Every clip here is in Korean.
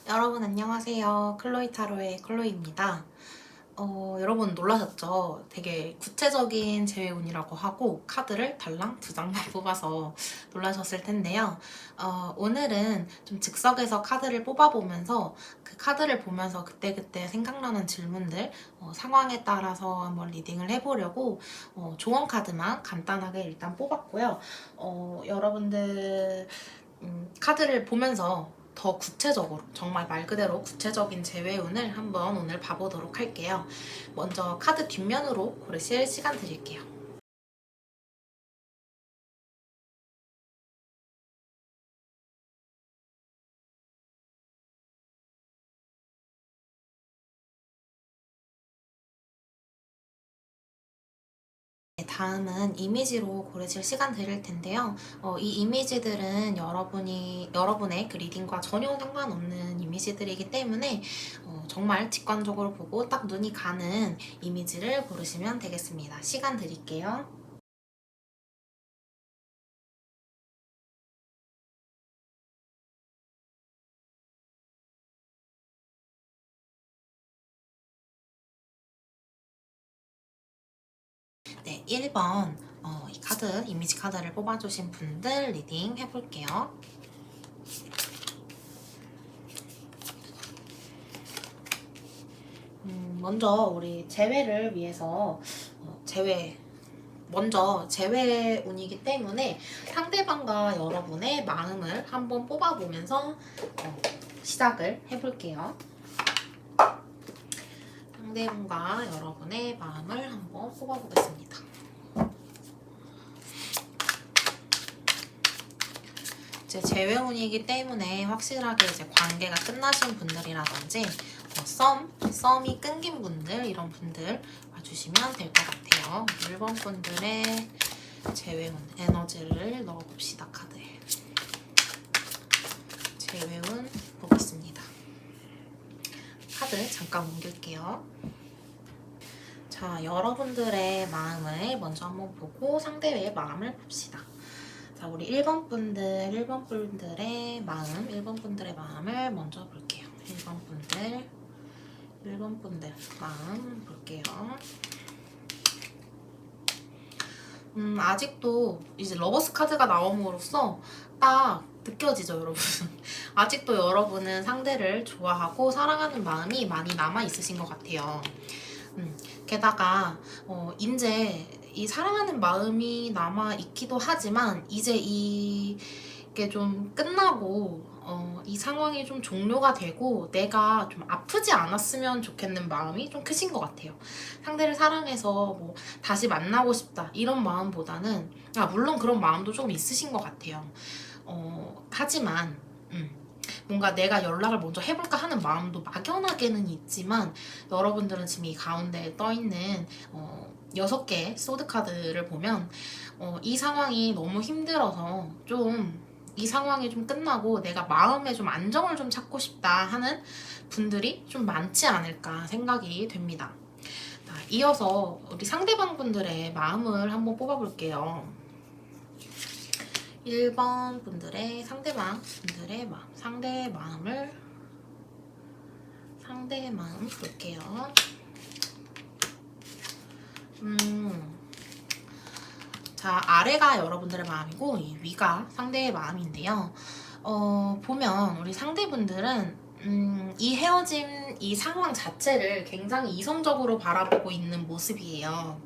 여러분 안녕하세요. 클로이 타로의 클로이입니다. 여러분 놀라셨죠? 되게 구체적인 재회운이라고 하고 카드를 달랑 2장만 뽑아서 놀라셨을 텐데요. 오늘은 좀 즉석에서 카드를 뽑아보면서 그 카드를 보면서 그때그때 생각나는 질문들 상황에 따라서 한번 리딩을 해보려고 조언 카드만 간단하게 일단 뽑았고요. 여러분들 카드를 보면서 더 구체적으로, 정말 말 그대로 구체적인 재회운을 한번 오늘 봐보도록 할게요. 먼저 카드 뒷면으로 고르실 시간 드릴게요. 다음은 이미지로 고르실 시간 드릴 텐데요. 이 이미지들은 여러분의 그 리딩과 전혀 상관없는 이미지들이기 때문에 정말 직관적으로 보고 딱 눈이 가는 이미지를 고르시면 되겠습니다. 시간 드릴게요. 네, 1번 이 카드, 이미지 카드를 뽑아주신 분들 리딩 해볼게요. 먼저 우리 재회를 위해서 먼저 재회운이기 때문에 상대방과 여러분의 마음을 한번 뽑아보면서 시작을 해볼게요. 상대방과 여러분의 마음을 한번 뽑아보겠습니다. 이제 재회운이기 때문에 확실하게 이제 관계가 끝나신 분들이라든지 썸이 끊긴 분들, 이런 분들 와주시면 될 것 같아요. 1번 분들의 재회운 에너지를 넣어봅시다. 카드에 재회운 보겠습니다. 카드 잠깐 옮길게요. 자, 여러분들의 마음을 먼저 한번 보고 상대의 마음을 봅시다. 자, 우리 1번 분들의 마음을 먼저 볼게요. 1번 분들 마음 볼게요. 아직도 이제 러버스 카드가 나옴으로써 딱 느껴지죠, 여러분. 아직도 여러분은 상대를 좋아하고 사랑하는 마음이 많이 남아있으신 것 같아요. 게다가 이제 이 사랑하는 마음이 남아있기도 하지만 이제 이게 좀 끝나고 이 상황이 좀 종료가 되고 내가 좀 아프지 않았으면 좋겠는 마음이 좀 크신 것 같아요. 상대를 사랑해서 뭐 다시 만나고 싶다 이런 마음보다는 물론 그런 마음도 좀 있으신 것 같아요. 하지만 뭔가 내가 연락을 먼저 해볼까 하는 마음도 막연하게는 있지만 여러분들은 지금 이 가운데 떠있는 6개의 소드카드를 보면 이 상황이 너무 힘들어서 좀 이 상황이 좀 끝나고 내가 마음에 좀 안정을 좀 찾고 싶다 하는 분들이 좀 많지 않을까 생각이 됩니다. 자, 이어서 우리 상대방 분들의 마음을 한번 뽑아볼게요. 1번 분들의 상대방 분들의 마음, 상대의 마음 볼게요. 자, 아래가 여러분들의 마음이고 이 위가 상대의 마음인데요. 보면 우리 상대분들은 이 헤어짐, 이 상황 자체를 굉장히 이성적으로 바라보고 있는 모습이에요.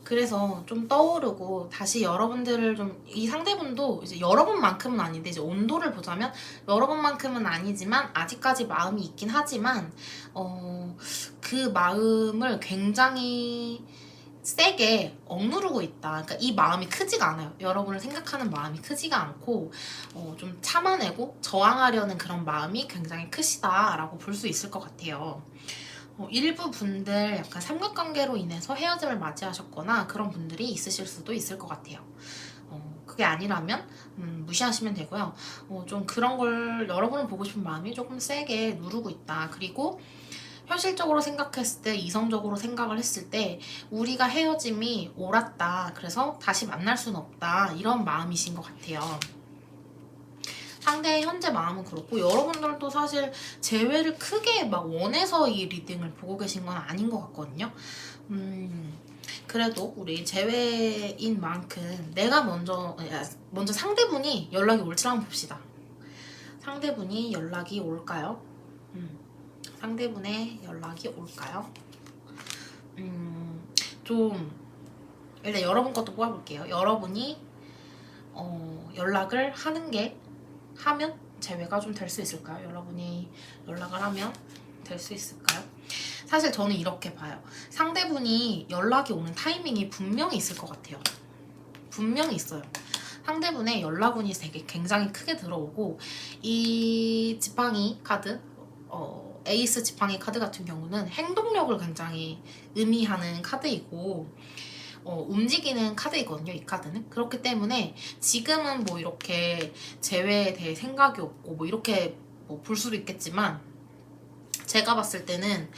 그래서 좀 떠오르고 다시 여러분들을 좀 이 상대분도 이제 여러분만큼은 아닌데 이제 온도를 보자면 여러분만큼은 아니지만 아직까지 마음이 있긴 하지만 그 마음을 굉장히 세게 억누르고 있다. 그러니까 이 마음이 크지가 않아요. 여러분을 생각하는 마음이 크지가 않고 좀 참아내고 저항하려는 그런 마음이 굉장히 크시다라고 볼 수 있을 것 같아요. 일부 분들 약간 삼각관계로 인해서 헤어짐을 맞이하셨거나 그런 분들이 있으실 수도 있을 것 같아요. 그게 아니라면 무시하시면 되고요. 좀 그런 걸 여러분을 보고 싶은 마음이 조금 세게 누르고 있다. 그리고 현실적으로 생각했을 때, 이성적으로 생각을 했을 때 우리가 헤어짐이 옳았다. 그래서 다시 만날 수는 없다. 이런 마음이신 것 같아요. 상대의 현재 마음은 그렇고 여러분들도 사실 재회를 크게 막 원해서 이 리딩을 보고 계신 건 아닌 것 같거든요. 그래도 우리 재회인 만큼 내가 먼저 상대분이 연락이 올지 한번 봅시다. 상대분이 연락이 올까요? 상대분의 연락이 올까요? 좀 일단 여러분 것도 뽑아볼게요. 여러분이 연락을 하면 재회가 좀 될 수 있을까요? 여러분이 연락을 하면 될 수 있을까요? 사실 저는 이렇게 봐요. 상대분이 연락이 오는 타이밍이 분명히 있을 것 같아요. 분명히 있어요. 상대분의 연락운이 되게 굉장히 크게 들어오고 이 지팡이 카드 에이스 지팡이 카드 같은 경우는 행동력을 굉장히 의미하는 카드이고 움직이는 카드이거든요. 이 카드는. 그렇기 때문에 지금은 뭐 이렇게 재회에 대해 생각이 없고 뭐 이렇게 뭐 볼 수도 있겠지만 제가 봤을 때는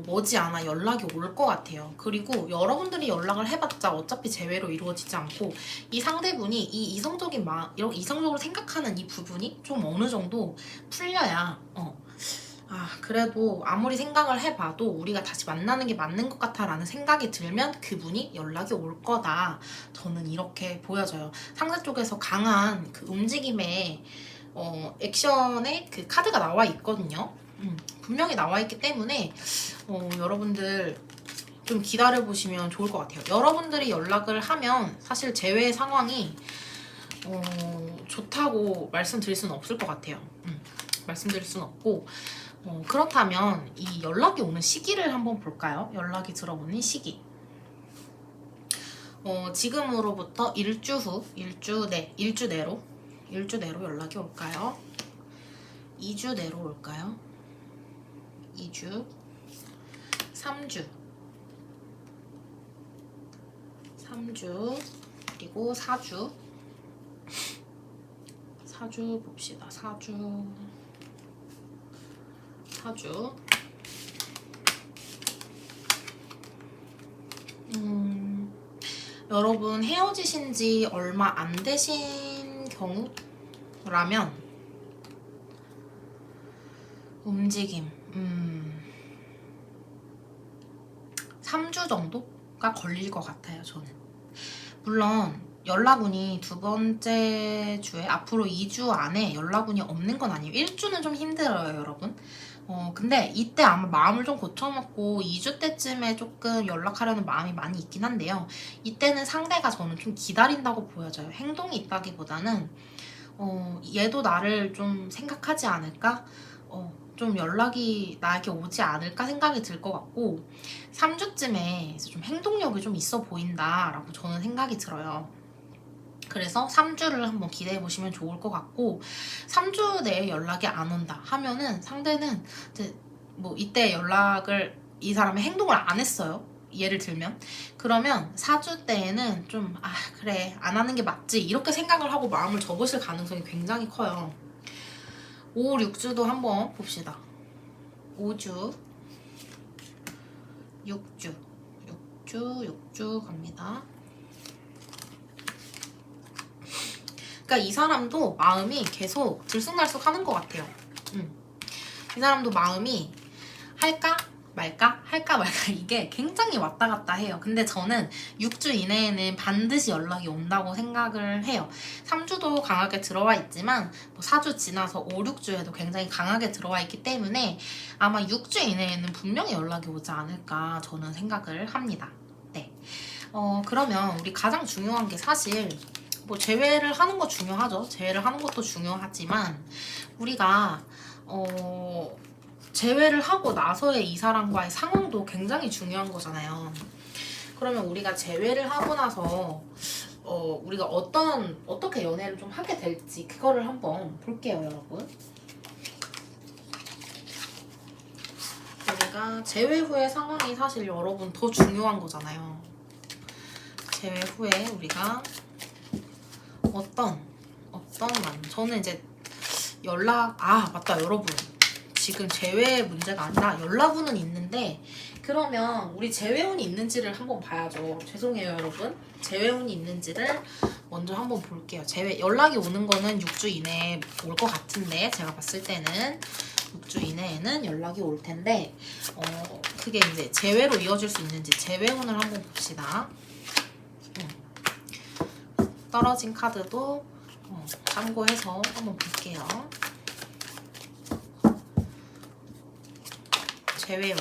머지않아 연락이 올 것 같아요. 그리고 여러분들이 연락을 해봤자 어차피 재회로 이루어지지 않고 이 상대분이 이 이성적인 이런 이성적으로 생각하는 이 부분이 좀 어느 정도 풀려야 그래도 아무리 생각을 해봐도 우리가 다시 만나는 게 맞는 것 같아 라는 생각이 들면 그분이 연락이 올 거다. 저는 이렇게 보여져요. 상대 쪽에서 강한 그 움직임의 액션의 그 카드가 나와 있거든요. 분명히 나와 있기 때문에 여러분들 좀 기다려보시면 좋을 것 같아요. 여러분들이 연락을 하면 사실 재회 상황이 좋다고 말씀드릴 수는 없을 것 같아요. 말씀드릴 수는 없고 그렇다면 이 연락이 오는 시기를 한번 볼까요? 연락이 들어오는 시기. 지금으로부터 일주 후, 일주 내로 연락이 올까요? 2주 내로 올까요? 2주, 3주, 그리고 4주. 4주 봅시다. 4주. 여러분 헤어지신 지 얼마 안 되신 경우라면 움직임 3주 정도가 걸릴 것 같아요. 저는 물론 연락운이 두 번째 주에 앞으로 2주 안에 연락운이 없는 건 아니에요. 1주는 좀 힘들어요, 여러분. 근데 이때 아마 마음을 좀 고쳐먹고 2주 때쯤에 조금 연락하려는 마음이 많이 있긴 한데요. 이때는 상대가 저는 좀 기다린다고 보여져요. 행동이 있다기보다는 얘도 나를 좀 생각하지 않을까? 좀 연락이 나에게 오지 않을까 생각이 들 것 같고 3주쯤에 좀 행동력이 좀 있어 보인다라고 저는 생각이 들어요. 그래서 3주를 한번 기대해 보시면 좋을 것 같고 3주 내에 연락이 안 온다 하면은 상대는 이제 뭐 이때 연락을 이 사람이 행동을 안 했어요. 예를 들면 그러면 4주 때에는 좀 그래 안 하는 게 맞지 이렇게 생각을 하고 마음을 접으실 가능성이 굉장히 커요. 5, 6주도 한번 봅시다. 5주 6주 갑니다. 그러니까 이 사람도 마음이 계속 들쑥날쑥 하는 것 같아요. 이 사람도 마음이 할까 말까 이게 굉장히 왔다 갔다 해요. 근데 저는 6주 이내에는 반드시 연락이 온다고 생각을 해요. 3주도 강하게 들어와 있지만 뭐 4주 지나서 5, 6주에도 굉장히 강하게 들어와 있기 때문에 아마 6주 이내에는 분명히 연락이 오지 않을까 저는 생각을 합니다. 네. 그러면 우리 가장 중요한 게 사실 뭐 재회를 하는 거 중요하죠. 재회를 하는 것도 중요하지만 우리가 재회를 하고 나서의 이 사람과의 상황도 굉장히 중요한 거잖아요. 그러면 우리가 재회를 하고 나서 우리가 어떻게 연애를 좀 하게 될지 그거를 한번 볼게요, 여러분. 우리가 재회 후의 상황이 사실 여러분 더 중요한 거잖아요. 재회 후에 우리가 저는 이제 맞다 여러분, 지금 재회 문제가 아니라 연락운은 있는데, 그러면 우리 재회운이 있는지를 한번 봐야죠. 죄송해요 여러분, 재회운이 있는지를 먼저 한번 볼게요. 연락이 오는 거는 6주 이내에 올 것 같은데, 제가 봤을 때는 6주 이내에는 연락이 올 텐데, 그게 이제 재회로 이어질 수 있는지 재회운을 한번 봅시다. 떨어진 카드도 참고해서 한번 볼게요. 재회운.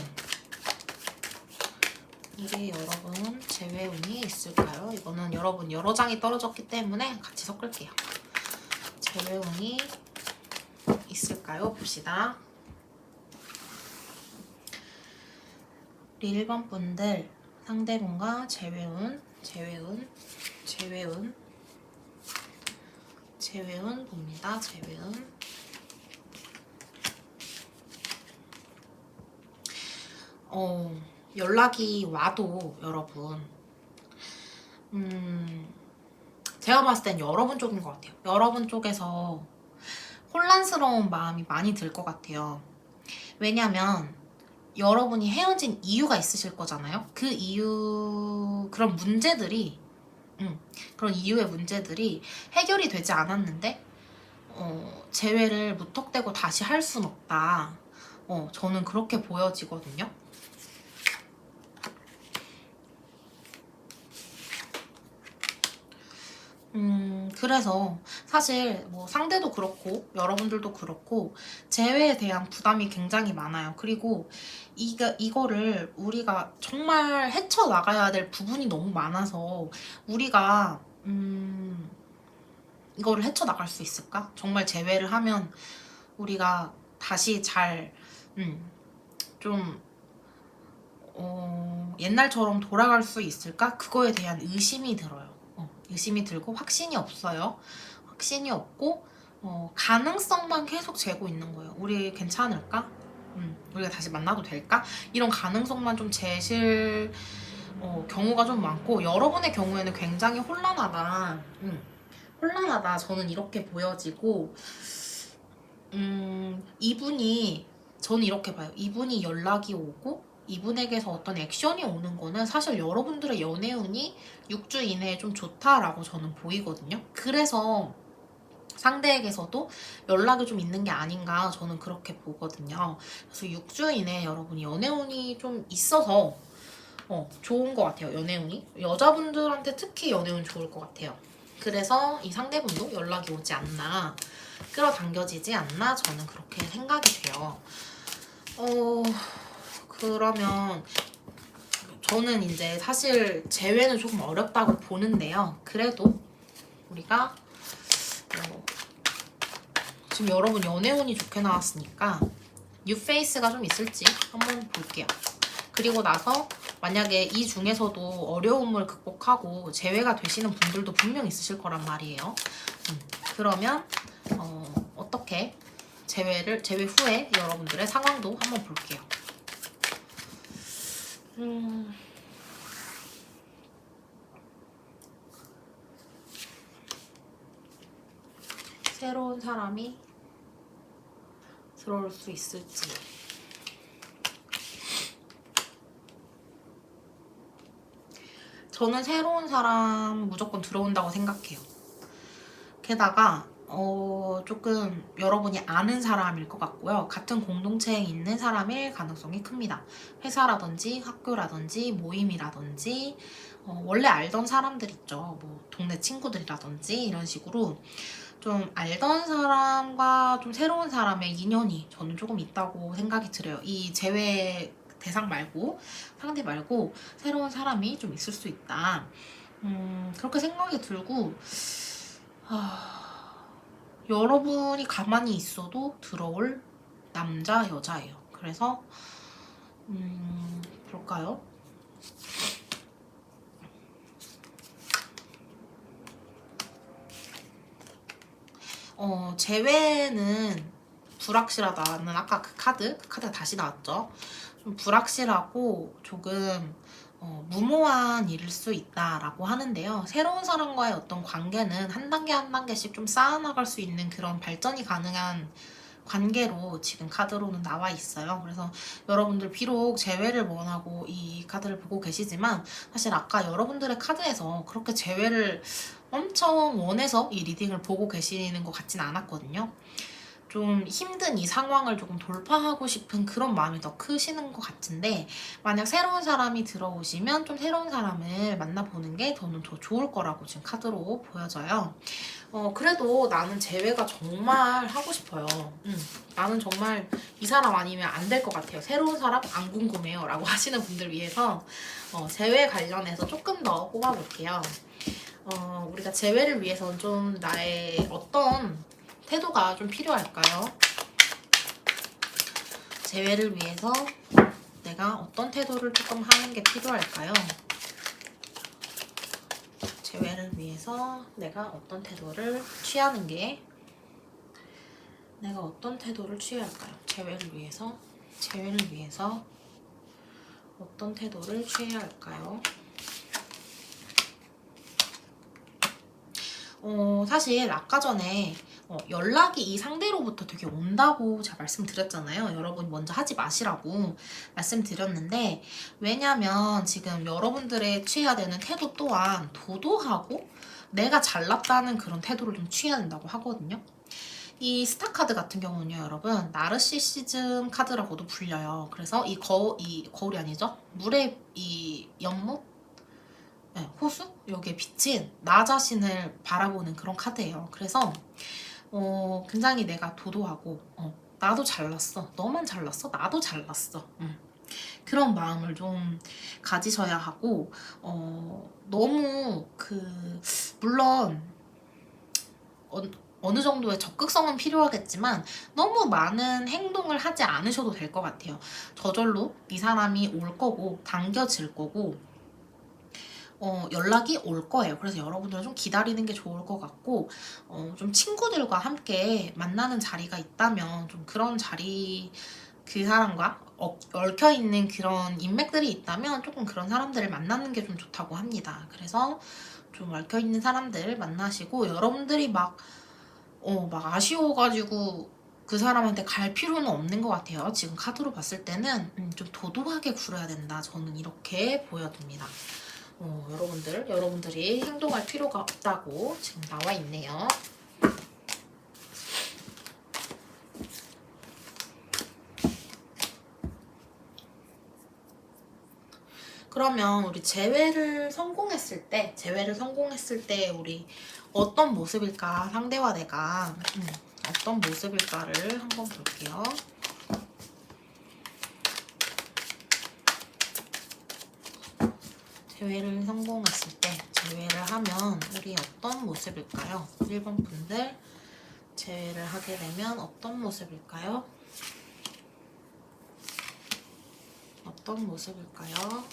이게 여러분 재회운이 있을까요? 이거는 여러분 여러 장이 떨어졌기 때문에 같이 섞을게요. 재회운이 있을까요? 봅시다. 우리 1번 분들 상대분과 재회운 봅니다. 재회운. 연락이 와도 여러분, 제가 봤을 땐 여러분 쪽인 것 같아요. 여러분 쪽에서 혼란스러운 마음이 많이 들 것 같아요. 왜냐면 여러분이 헤어진 이유가 있으실 거잖아요. 그런 이유의 문제들이 해결이 되지 않았는데 재회를 무턱대고 다시 할 순 없다. 저는 그렇게 보여지거든요. 그래서 사실 뭐 상대도 그렇고 여러분들도 그렇고 재회에 대한 부담이 굉장히 많아요. 그리고 이거를 우리가 정말 헤쳐나가야 될 부분이 너무 많아서 우리가 이거를 헤쳐나갈 수 있을까? 정말 재회를 하면 우리가 다시 잘 옛날처럼 돌아갈 수 있을까? 그거에 대한 의심이 들어요. 의심이 들고 확신이 없어요. 확신이 없고 가능성만 계속 재고 있는 거예요. 우리 괜찮을까? 우리가 다시 만나도 될까? 이런 가능성만 좀 재실 경우가 좀 많고, 여러분의 경우에는 굉장히 혼란하다. 혼란하다. 저는 이렇게 보여지고, 저는 이렇게 봐요. 이분이 연락이 오고 이분에게서 어떤 액션이 오는 거는 사실 여러분들의 연애운이 6주 이내에 좀 좋다라고 저는 보이거든요. 그래서 상대에게서도 연락이 좀 있는 게 아닌가 저는 그렇게 보거든요. 그래서 6주 이내에 여러분이 연애운이 좀 있어서 좋은 것 같아요. 연애운이. 여자분들한테 특히 연애운 좋을 것 같아요. 그래서 이 상대분도 연락이 오지 않나, 끌어당겨지지 않나, 저는 그렇게 생각이 돼요. 그러면 저는 이제 사실 재회는 조금 어렵다고 보는데요. 그래도 우리가 지금 여러분 연애운이 좋게 나왔으니까 뉴페이스가 좀 있을지 한번 볼게요. 그리고 나서 만약에 이 중에서도 어려움을 극복하고 재회가 되시는 분들도 분명 있으실 거란 말이에요. 그러면 어떻게 재회 후에 여러분들의 상황도 한번 볼게요. 새로운 사람이 들어올 수 있을지. 저는 새로운 사람 무조건 들어온다고 생각해요. 게다가 조금 여러분이 아는 사람일 것 같고요. 같은 공동체에 있는 사람일 가능성이 큽니다. 회사라든지 학교라든지 모임이라든지 원래 알던 사람들 있죠. 뭐 동네 친구들이라든지 이런 식으로 좀 알던 사람과 좀 새로운 사람의 인연이 저는 조금 있다고 생각이 들어요. 이 재회 대상 말고 상대 말고 새로운 사람이 좀 있을 수 있다. 그렇게 생각이 들고 여러분이 가만히 있어도 들어올 남자 여자예요. 그래서 볼까요? 재회는 불확실하다는 아까 그 카드가 다시 나왔죠. 좀 불확실하고 조금 무모한 일일 수 있다라고 하는데요. 새로운 사람과의 어떤 관계는 한 단계 한 단계씩 좀 쌓아나갈 수 있는 그런 발전이 가능한 관계로 지금 카드로는 나와 있어요. 그래서 여러분들 비록 재회를 원하고 이 카드를 보고 계시지만 사실 아까 여러분들의 카드에서 그렇게 재회를 엄청 원해서 이 리딩을 보고 계시는 것 같진 않았거든요. 좀 힘든 이 상황을 조금 돌파하고 싶은 그런 마음이 더 크시는 것 같은데 만약 새로운 사람이 들어오시면 좀 새로운 사람을 만나보는 게 저는 더 좋을 거라고 지금 카드로 보여져요. 그래도 나는 재회가 정말 하고 싶어요. 나는 정말 이 사람 아니면 안 될 것 같아요. 새로운 사람 안 궁금해요 라고 하시는 분들 위해서 재회 관련해서 조금 더 뽑아볼게요. 우리가 재회를 위해서는 좀 나의 어떤 태도가 좀 필요할까요? 재회를 위해서 내가 어떤 태도를 조금 하는 게 필요할까요? 재회를 위해서 내가 어떤 태도를 취하는 게 내가 어떤 태도를 취해야 할까요? 재회를 위해서 어떤 태도를 취해야 할까요? 사실 아까 전에 연락이 이 상대로부터 되게 온다고 제가 말씀드렸잖아요. 여러분이 먼저 하지 마시라고 말씀드렸는데 왜냐면 지금 여러분들의 취해야 되는 태도 또한 도도하고 내가 잘났다는 그런 태도를 좀 취해야 된다고 하거든요. 이 스타 카드 같은 경우는요, 여러분 나르시시즘 카드라고도 불려요. 그래서 이 거울이 아니죠? 물의 이 연못? 네, 호수? 여기에 비친 나 자신을 바라보는 그런 카드예요. 그래서 굉장히 내가 도도하고 나도 잘났어. 너만 잘났어? 나도 잘났어. 그런 마음을 좀 가지셔야 하고 너무 물론 어느 정도의 적극성은 필요하겠지만 너무 많은 행동을 하지 않으셔도 될 것 같아요. 저절로 이 사람이 올 거고 당겨질 거고 연락이 올 거예요. 그래서 여러분들은 좀 기다리는 게 좋을 것 같고 좀 친구들과 함께 만나는 자리가 있다면 좀 그런 자리 그 사람과 얽혀있는 그런 인맥들이 있다면 조금 그런 사람들을 만나는 게 좀 좋다고 합니다. 그래서 좀 얽혀있는 사람들 만나시고 여러분들이 막 아쉬워가지고 그 사람한테 갈 필요는 없는 것 같아요. 지금 카드로 봤을 때는 좀 도도하게 굴어야 된다. 저는 이렇게 보여집니다. 여러분들이 행동할 필요가 없다고 지금 나와 있네요. 그러면 우리 재회를 성공했을 때 우리 어떤 모습일까? 상대와 내가 어떤 모습일까를 한번 볼게요. 재회를 성공했을 때, 재회를 하면 우리 어떤 모습일까요? 1번 분들 재회를 하게 되면 어떤 모습일까요? 어떤 모습일까요?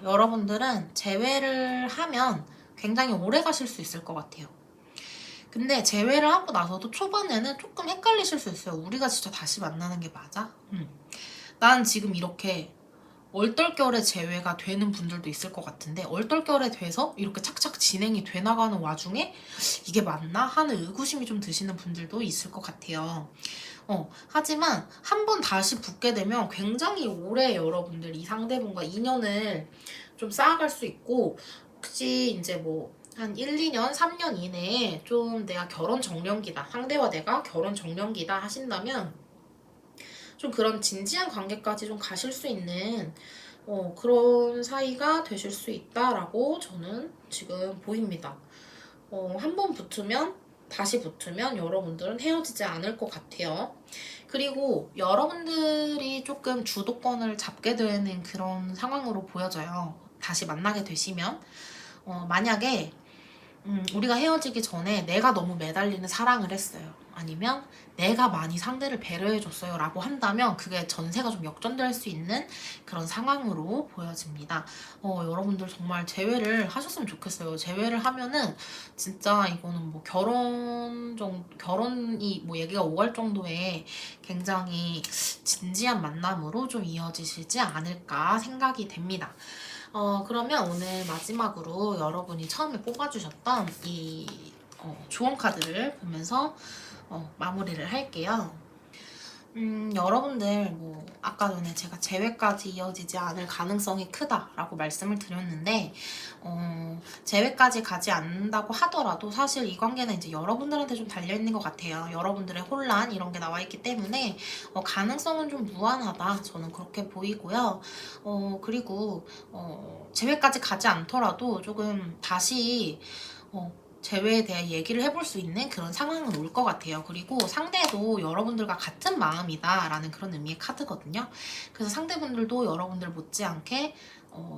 여러분들은 재회를 하면 굉장히 오래 가실 수 있을 것 같아요. 근데 재회를 하고 나서도 초반에는 조금 헷갈리실 수 있어요. 우리가 진짜 다시 만나는 게 맞아? 난 지금 이렇게 얼떨결에 재회가 되는 분들도 있을 것 같은데 얼떨결에 돼서 이렇게 착착 진행이 돼 나가는 와중에 이게 맞나? 하는 의구심이 좀 드시는 분들도 있을 것 같아요. 하지만 한 번 다시 붙게 되면 굉장히 오래 여러분들 이 상대분과 인연을 좀 쌓아갈 수 있고 혹시 이제 뭐 한 1, 2년, 3년 이내에 좀 내가 결혼 정년기다, 상대와 내가 결혼 정년기다 하신다면 좀 그런 진지한 관계까지 좀 가실 수 있는 그런 사이가 되실 수 있다라고 저는 지금 보입니다. 한 번 붙으면 다시 붙으면 여러분들은 헤어지지 않을 것 같아요. 그리고 여러분들이 조금 주도권을 잡게 되는 그런 상황으로 보여져요. 다시 만나게 되시면. 만약에 우리가 헤어지기 전에 내가 너무 매달리는 사랑을 했어요. 아니면 내가 많이 상대를 배려해줬어요 라고 한다면 그게 전세가 좀 역전될 수 있는 그런 상황으로 보여집니다. 여러분들 정말 재회를 하셨으면 좋겠어요. 재회를 하면은 진짜 이거는 뭐 결혼이 뭐 얘기가 오갈 정도의 굉장히 진지한 만남으로 좀 이어지시지 않을까 생각이 됩니다. 그러면 오늘 마지막으로 여러분이 처음에 뽑아주셨던 이 조언 카드를 보면서 마무리를 할게요. 여러분들 뭐 아까 전에 제가 재회까지 이어지지 않을 가능성이 크다라고 말씀을 드렸는데 재회까지 가지 않는다고 하더라도 사실 이 관계는 이제 여러분들한테 좀 달려있는 것 같아요. 여러분들의 혼란 이런 게 나와 있기 때문에 가능성은 좀 무한하다 저는 그렇게 보이고요. 그리고 재회까지 가지 않더라도 조금 다시 재회에 대해 얘기를 해볼 수 있는 그런 상황은 올 것 같아요. 그리고 상대도 여러분들과 같은 마음이다 라는 그런 의미의 카드거든요. 그래서 상대분들도 여러분들 못지않게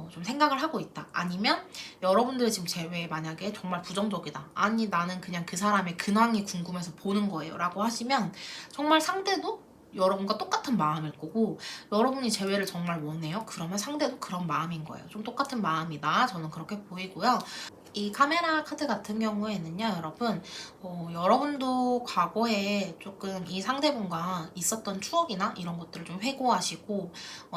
좀 생각을 하고 있다. 아니면 여러분들이 지금 재회에 만약에 정말 부정적이다. 아니 나는 그냥 그 사람의 근황이 궁금해서 보는 거예요 라고 하시면 정말 상대도 여러분과 똑같은 마음일 거고 여러분이 재회를 정말 원해요. 그러면 상대도 그런 마음인 거예요. 좀 똑같은 마음이다. 저는 그렇게 보이고요. 이 카메라 카드 같은 경우에는요, 여러분, 여러분도 과거에 조금 이 상대분과 있었던 추억이나 이런 것들을 좀 회고하시고,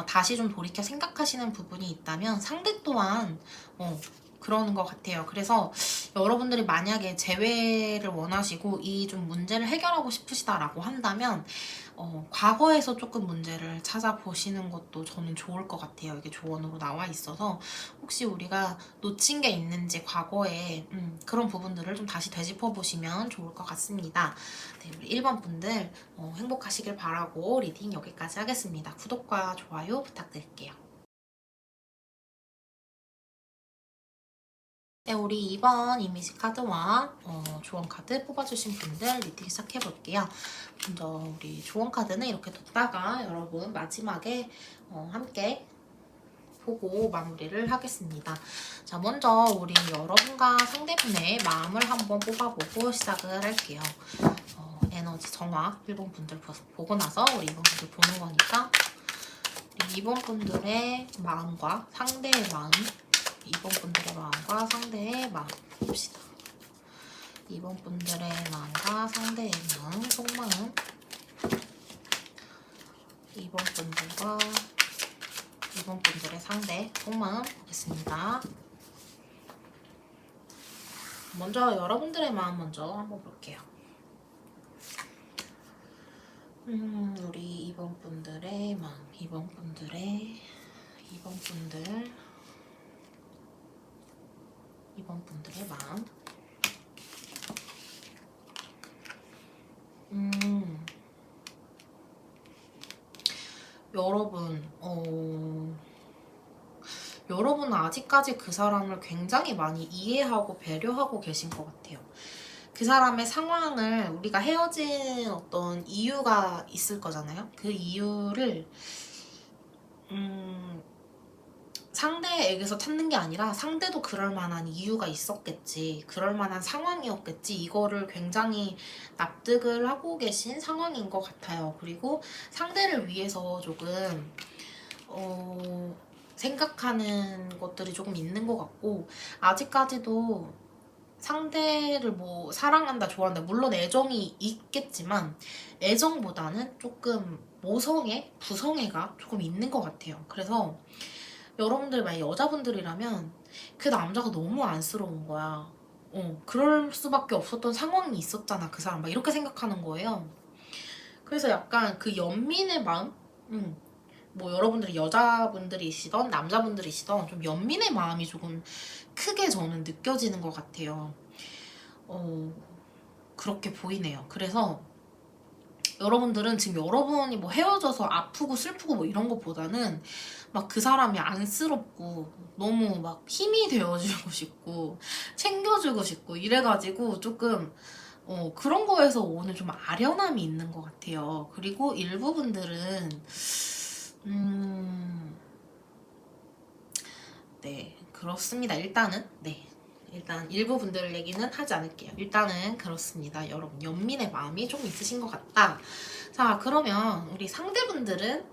다시 좀 돌이켜 생각하시는 부분이 있다면 상대 또한, 그러는 것 같아요. 그래서 여러분들이 만약에 재회를 원하시고 이 좀 문제를 해결하고 싶으시다라고 한다면 과거에서 조금 문제를 찾아보시는 것도 저는 좋을 것 같아요. 이게 조언으로 나와 있어서 혹시 우리가 놓친 게 있는지 과거에 그런 부분들을 좀 다시 되짚어 보시면 좋을 것 같습니다. 네, 우리 1번 분들 행복하시길 바라고 리딩 여기까지 하겠습니다. 구독과 좋아요 부탁드릴게요. 네, 우리 2번 이미지 카드와 조언 카드 뽑아주신 분들 리딩 시작해볼게요. 먼저 우리 조언 카드는 이렇게 뒀다가 여러분 마지막에 함께 보고 마무리를 하겠습니다. 자, 먼저 우리 여러분과 상대분의 마음을 한번 뽑아보고 시작을 할게요. 에너지 정화 1번 분들 보고 나서 우리 2번 분들 보는 거니까 2번 분들의 마음과 상대의 마음 2번 분들의 마음과 상대의 마음 봅시다. 2번 분들의 마음과 상대의 마음, 속마음 2번 분들과 2번 분들의 상대, 속마음 보겠습니다. 먼저 여러분들의 마음 먼저 한번 볼게요. 우리 2번 분들의 마음, 2번 분들의 2번 분들의 마음. 여러분은 아직까지 그 사람을 굉장히 많이 이해하고 배려하고 계신 것 같아요. 그 사람의 상황을 우리가 헤어진 어떤 이유가 있을 거잖아요. 그 이유를 상대에게서 찾는 게 아니라 상대도 그럴 만한 이유가 있었겠지, 그럴 만한 상황이었겠지, 이거를 굉장히 납득을 하고 계신 상황인 것 같아요. 그리고 상대를 위해서 조금 생각하는 것들이 조금 있는 것 같고 아직까지도 상대를 뭐 사랑한다 좋아한다 물론 애정이 있겠지만 애정보다는 조금 모성애, 부성애가 조금 있는 것 같아요. 그래서 여러분들 만약 여자분들이라면 그 남자가 너무 안쓰러운 거야. 그럴 수밖에 없었던 상황이 있었잖아 그 사람, 막 이렇게 생각하는 거예요. 그래서 약간 그 연민의 마음? 뭐 여러분들이 여자분들이시던 남자분들이시던 좀 연민의 마음이 조금 크게 저는 느껴지는 것 같아요. 그렇게 보이네요. 그래서 여러분들은 지금 여러분이 뭐 헤어져서 아프고 슬프고 뭐 이런 것보다는 막 그 사람이 안쓰럽고 너무 막 힘이 되어주고 싶고 챙겨주고 싶고 이래가지고 조금 그런 거에서 오는 좀 아련함이 있는 것 같아요. 그리고 일부 분들은 네, 그렇습니다. 일단은 네. 일단 일부 분들 얘기는 하지 않을게요. 일단은 그렇습니다. 여러분, 연민의 마음이 좀 있으신 것 같다. 자, 그러면 우리 상대분들은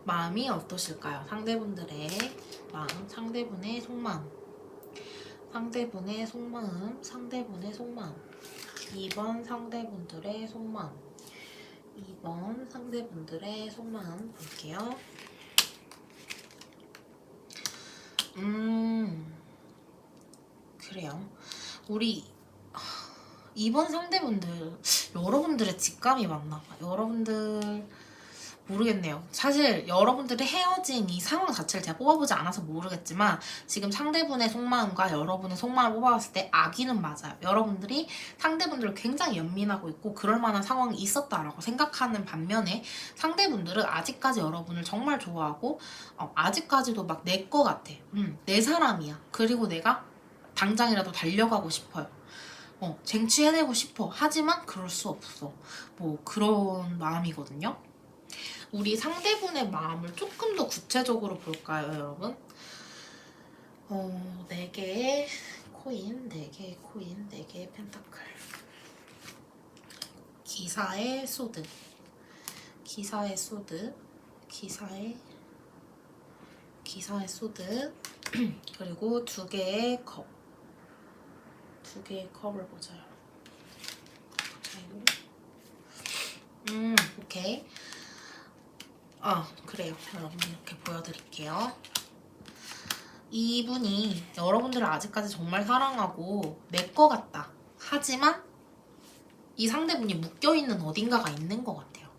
마음이 어떠실까요? 상대분들의 마음, 상대분의 속마음, 상대분의 속마음, 상대분의 속마음. 2번 상대분들의 속마음, 2번 상대분들의 속마음 볼게요. 그래요. 우리 2번 상대분들, 여러분들의 직감이 맞나 봐. 여러분들 모르겠네요. 사실 여러분들이 헤어진 이 상황 자체를 제가 뽑아보지 않아서 모르겠지만 지금 상대분의 속마음과 여러분의 속마음을 뽑아봤을 때 아기는 맞아요. 여러분들이 상대분들을 굉장히 연민하고 있고 그럴 만한 상황이 있었다라고 생각하는 반면에 상대분들은 아직까지 여러분을 정말 좋아하고 아직까지도 막 내 거 같아. 내 사람이야. 그리고 내가 당장이라도 달려가고 싶어요. 쟁취해내고 싶어. 하지만 그럴 수 없어. 뭐 그런 마음이거든요. 우리 상대분의 마음을 조금 더 구체적으로 볼까요, 여러분? 4개의 코인, 4개의 코인, 4개의 펜타클. 기사의 소드, 기사의 소드, 기사의 소드, 그리고 2개의 컵. 2개의 컵을 보자요. 오케이. 그래요. 여러분 이렇게 보여드릴게요. 이분이 여러분들을 아직까지 정말 사랑하고 내 거 같다. 하지만 이 상대분이 묶여있는 어딘가가 있는 것 같아요.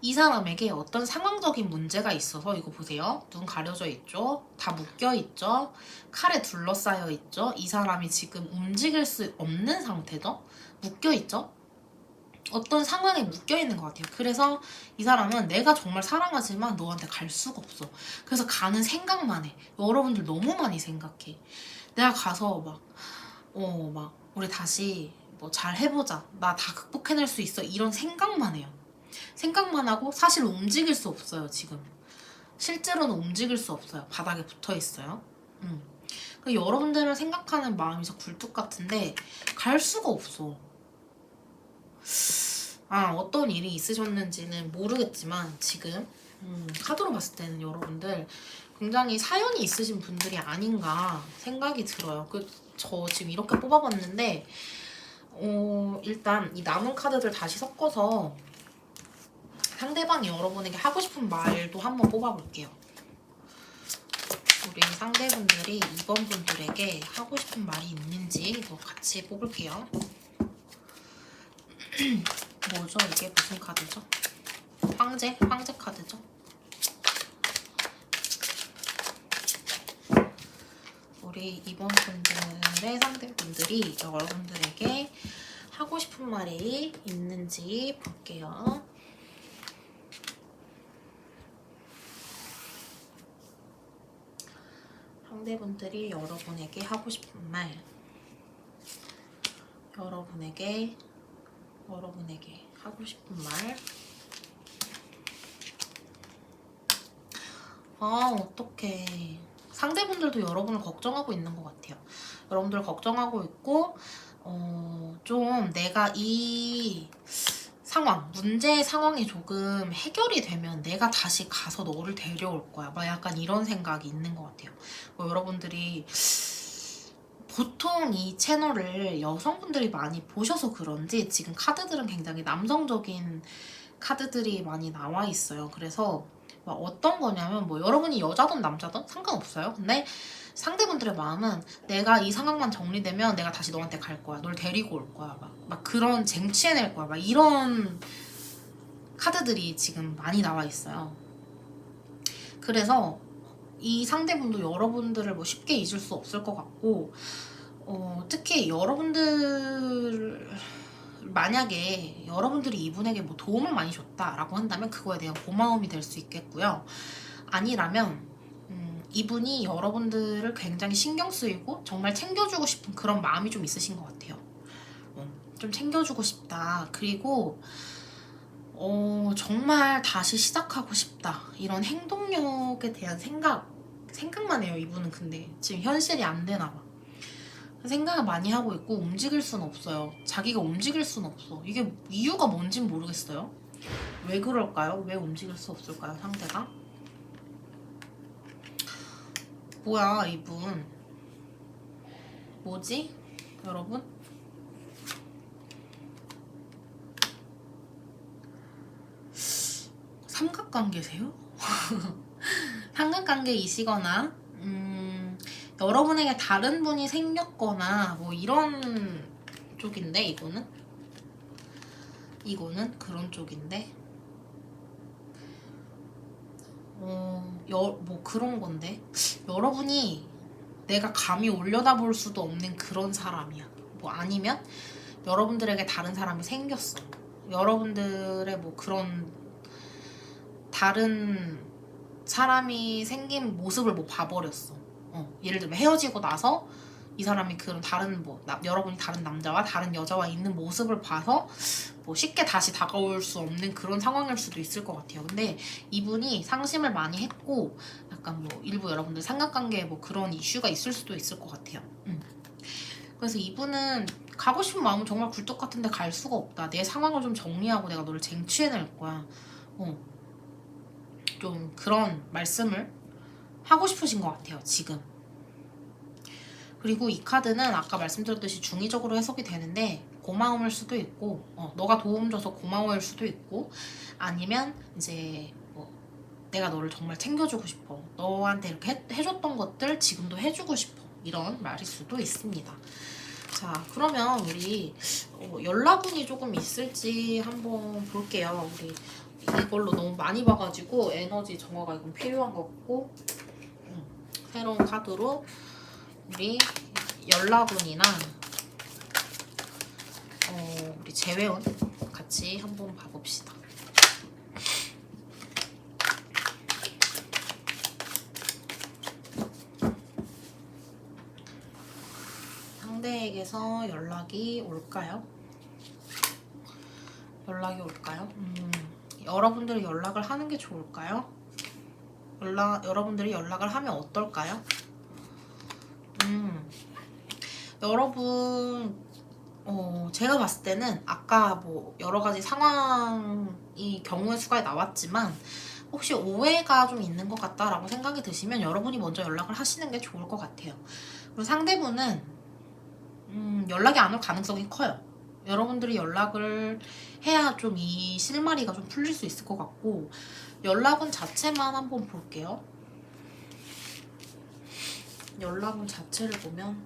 이 사람에게 어떤 상황적인 문제가 있어서 이거 보세요. 눈 가려져 있죠? 다 묶여있죠? 칼에 둘러싸여 있죠? 이 사람이 지금 움직일 수 없는 상태죠? 묶여있죠? 어떤 상황에 묶여있는 것 같아요. 그래서 이 사람은 내가 정말 사랑하지만 너한테 갈 수가 없어. 그래서 가는 생각만 해. 여러분들 너무 많이 생각해. 내가 가서 막 우리 다시 뭐 잘 해보자. 나 다 극복해낼 수 있어. 이런 생각만 해요. 생각만 하고 사실 움직일 수 없어요. 지금 실제로는 움직일 수 없어요. 바닥에 붙어있어요. 여러분들을 생각하는 마음이 저 굴뚝 같은데 갈 수가 없어. 어떤 일이 있으셨는지는 모르겠지만 지금 카드로 봤을 때는 여러분들 굉장히 사연이 있으신 분들이 아닌가 생각이 들어요. 저 지금 이렇게 뽑아봤는데 일단 이 남은 카드들 다시 섞어서 상대방이 여러분에게 하고 싶은 말도 한번 뽑아볼게요. 우리 상대분들이 2번 분들에게 하고 싶은 말이 있는지 이거 같이 뽑을게요. 뭐죠? 이게 무슨 카드죠? 황제 카드죠? 우리 이번 분들의 상대분들이 여러분들에게 하고 싶은 말이 있는지 볼게요. 상대분들이 여러분에게 하고 싶은 말, 여러분에게 하고 싶은 말. 어떡해. 상대분들도 여러분을 걱정하고 있는 것 같아요. 여러분들 걱정하고 있고 좀 내가 이 문제의 상황이 조금 해결이 되면 내가 다시 가서 너를 데려올 거야. 막 약간 이런 생각이 있는 것 같아요. 여러분들이 보통 이 채널을 여성분들이 많이 보셔서 그런지 지금 카드들은 굉장히 남성적인 카드들이 많이 나와 있어요. 그래서 어떤 거냐면 여러분이 여자든 남자든 상관없어요. 근데 상대분들의 마음은 내가 이 상황만 정리되면 내가 다시 너한테 갈 거야. 널 데리고 올 거야. 막 그런 쟁취해낼 거야. 막 이런 카드들이 지금 많이 나와 있어요. 그래서 이 상대분도 여러분들을 쉽게 잊을 수 없을 것 같고 특히 여러분들 만약에 여러분들이 이분에게 도움을 많이 줬다라고 한다면 그거에 대한 고마움이 될 수 있겠고요. 아니라면 이분이 여러분들을 굉장히 신경 쓰이고 정말 챙겨주고 싶은 그런 마음이 좀 있으신 것 같아요. 좀 챙겨주고 싶다. 그리고 정말 다시 시작하고 싶다. 이런 행동력에 대한 생각만 해요. 이분은 근데 지금 현실이 안 되나 봐. 생각을 많이 하고 있고 움직일 순 없어요. 자기가 움직일 순 없어. 이게 이유가 뭔진 모르겠어요. 왜 그럴까요? 왜 움직일 수 없을까요? 상대가? 뭐야 이분. 뭐지? 여러분? 삼각관계세요? 삼각관계이시거나 여러분에게 다른 분이 생겼거나 뭐 이런 쪽인데 이거는 그런 쪽인데 뭐 그런 건데 여러분이 내가 감히 올려다볼 수도 없는 그런 사람이야. 뭐 아니면 여러분들에게 다른 사람이 생겼어. 여러분들의 뭐 그런 다른 사람이 생긴 모습을 뭐 봐버렸어. 예를 들면 헤어지고 나서 이 사람이 그런 다른 여러분이 다른 남자와 다른 여자와 있는 모습을 봐서 뭐 쉽게 다시 다가올 수 없는 그런 상황일 수도 있을 것 같아요. 근데 이분이 상심을 많이 했고 약간 뭐 일부 여러분들 삼각관계에 뭐 그런 이슈가 있을 수도 있을 것 같아요. 그래서 이분은 가고 싶은 마음은 정말 굴뚝 같은데 갈 수가 없다. 내 상황을 좀 정리하고 내가 너를 쟁취해낼 거야. 좀 그런 말씀을 하고 싶으신 것 같아요. 지금. 그리고 이 카드는 아까 말씀드렸듯이 중의적으로 해석이 되는데 고마움일 수도 있고 너가 도움 줘서 고마워일 수도 있고 아니면 이제 뭐 내가 너를 정말 챙겨주고 싶어. 너한테 이렇게 해줬던 것들 지금도 해주고 싶어. 이런 말일 수도 있습니다. 자, 그러면 우리 연락운이 조금 있을지 한번 볼게요. 우리 이걸로 너무 많이 봐가지고 에너지 정화가 이건 필요한 것 같고 새로운 카드로 우리 연락운이나 우리 재회운 같이 한번 봐봅시다. 상대에게서 연락이 올까요? 연락이 올까요? 여러분들이 연락을 하는 게 좋을까요? 여러분들이 연락을 하면 어떨까요? 여러분 제가 봤을 때는 아까 뭐 여러 가지 상황이 경우의 수가 나왔지만 혹시 오해가 좀 있는 것 같다라고 생각이 드시면 여러분이 먼저 연락을 하시는 게 좋을 것 같아요. 그리고 상대분은 연락이 안 올 가능성이 커요. 여러분들이 연락을 해야 좀 이 실마리가 좀 풀릴 수 있을 것 같고 연락운 자체만 한번 볼게요. 연락운 자체를 보면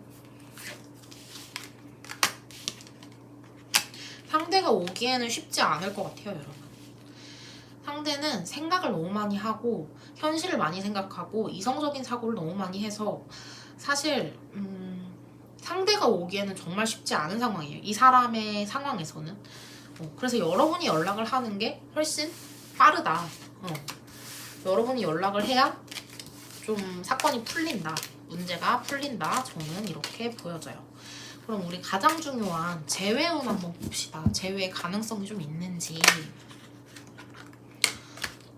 상대가 오기에는 쉽지 않을 것 같아요, 여러분. 상대는 생각을 너무 많이 하고 현실을 많이 생각하고 이성적인 사고를 너무 많이 해서 사실 상대가 오기에는 정말 쉽지 않은 상황이에요. 이 사람의 상황에서는. 그래서 여러분이 연락을 하는 게 훨씬 빠르다. 여러분이 연락을 해야 좀 사건이 풀린다. 문제가 풀린다. 저는 이렇게 보여져요. 그럼 우리 가장 중요한 재회운 한번 봅시다. 재회 가능성이 좀 있는지.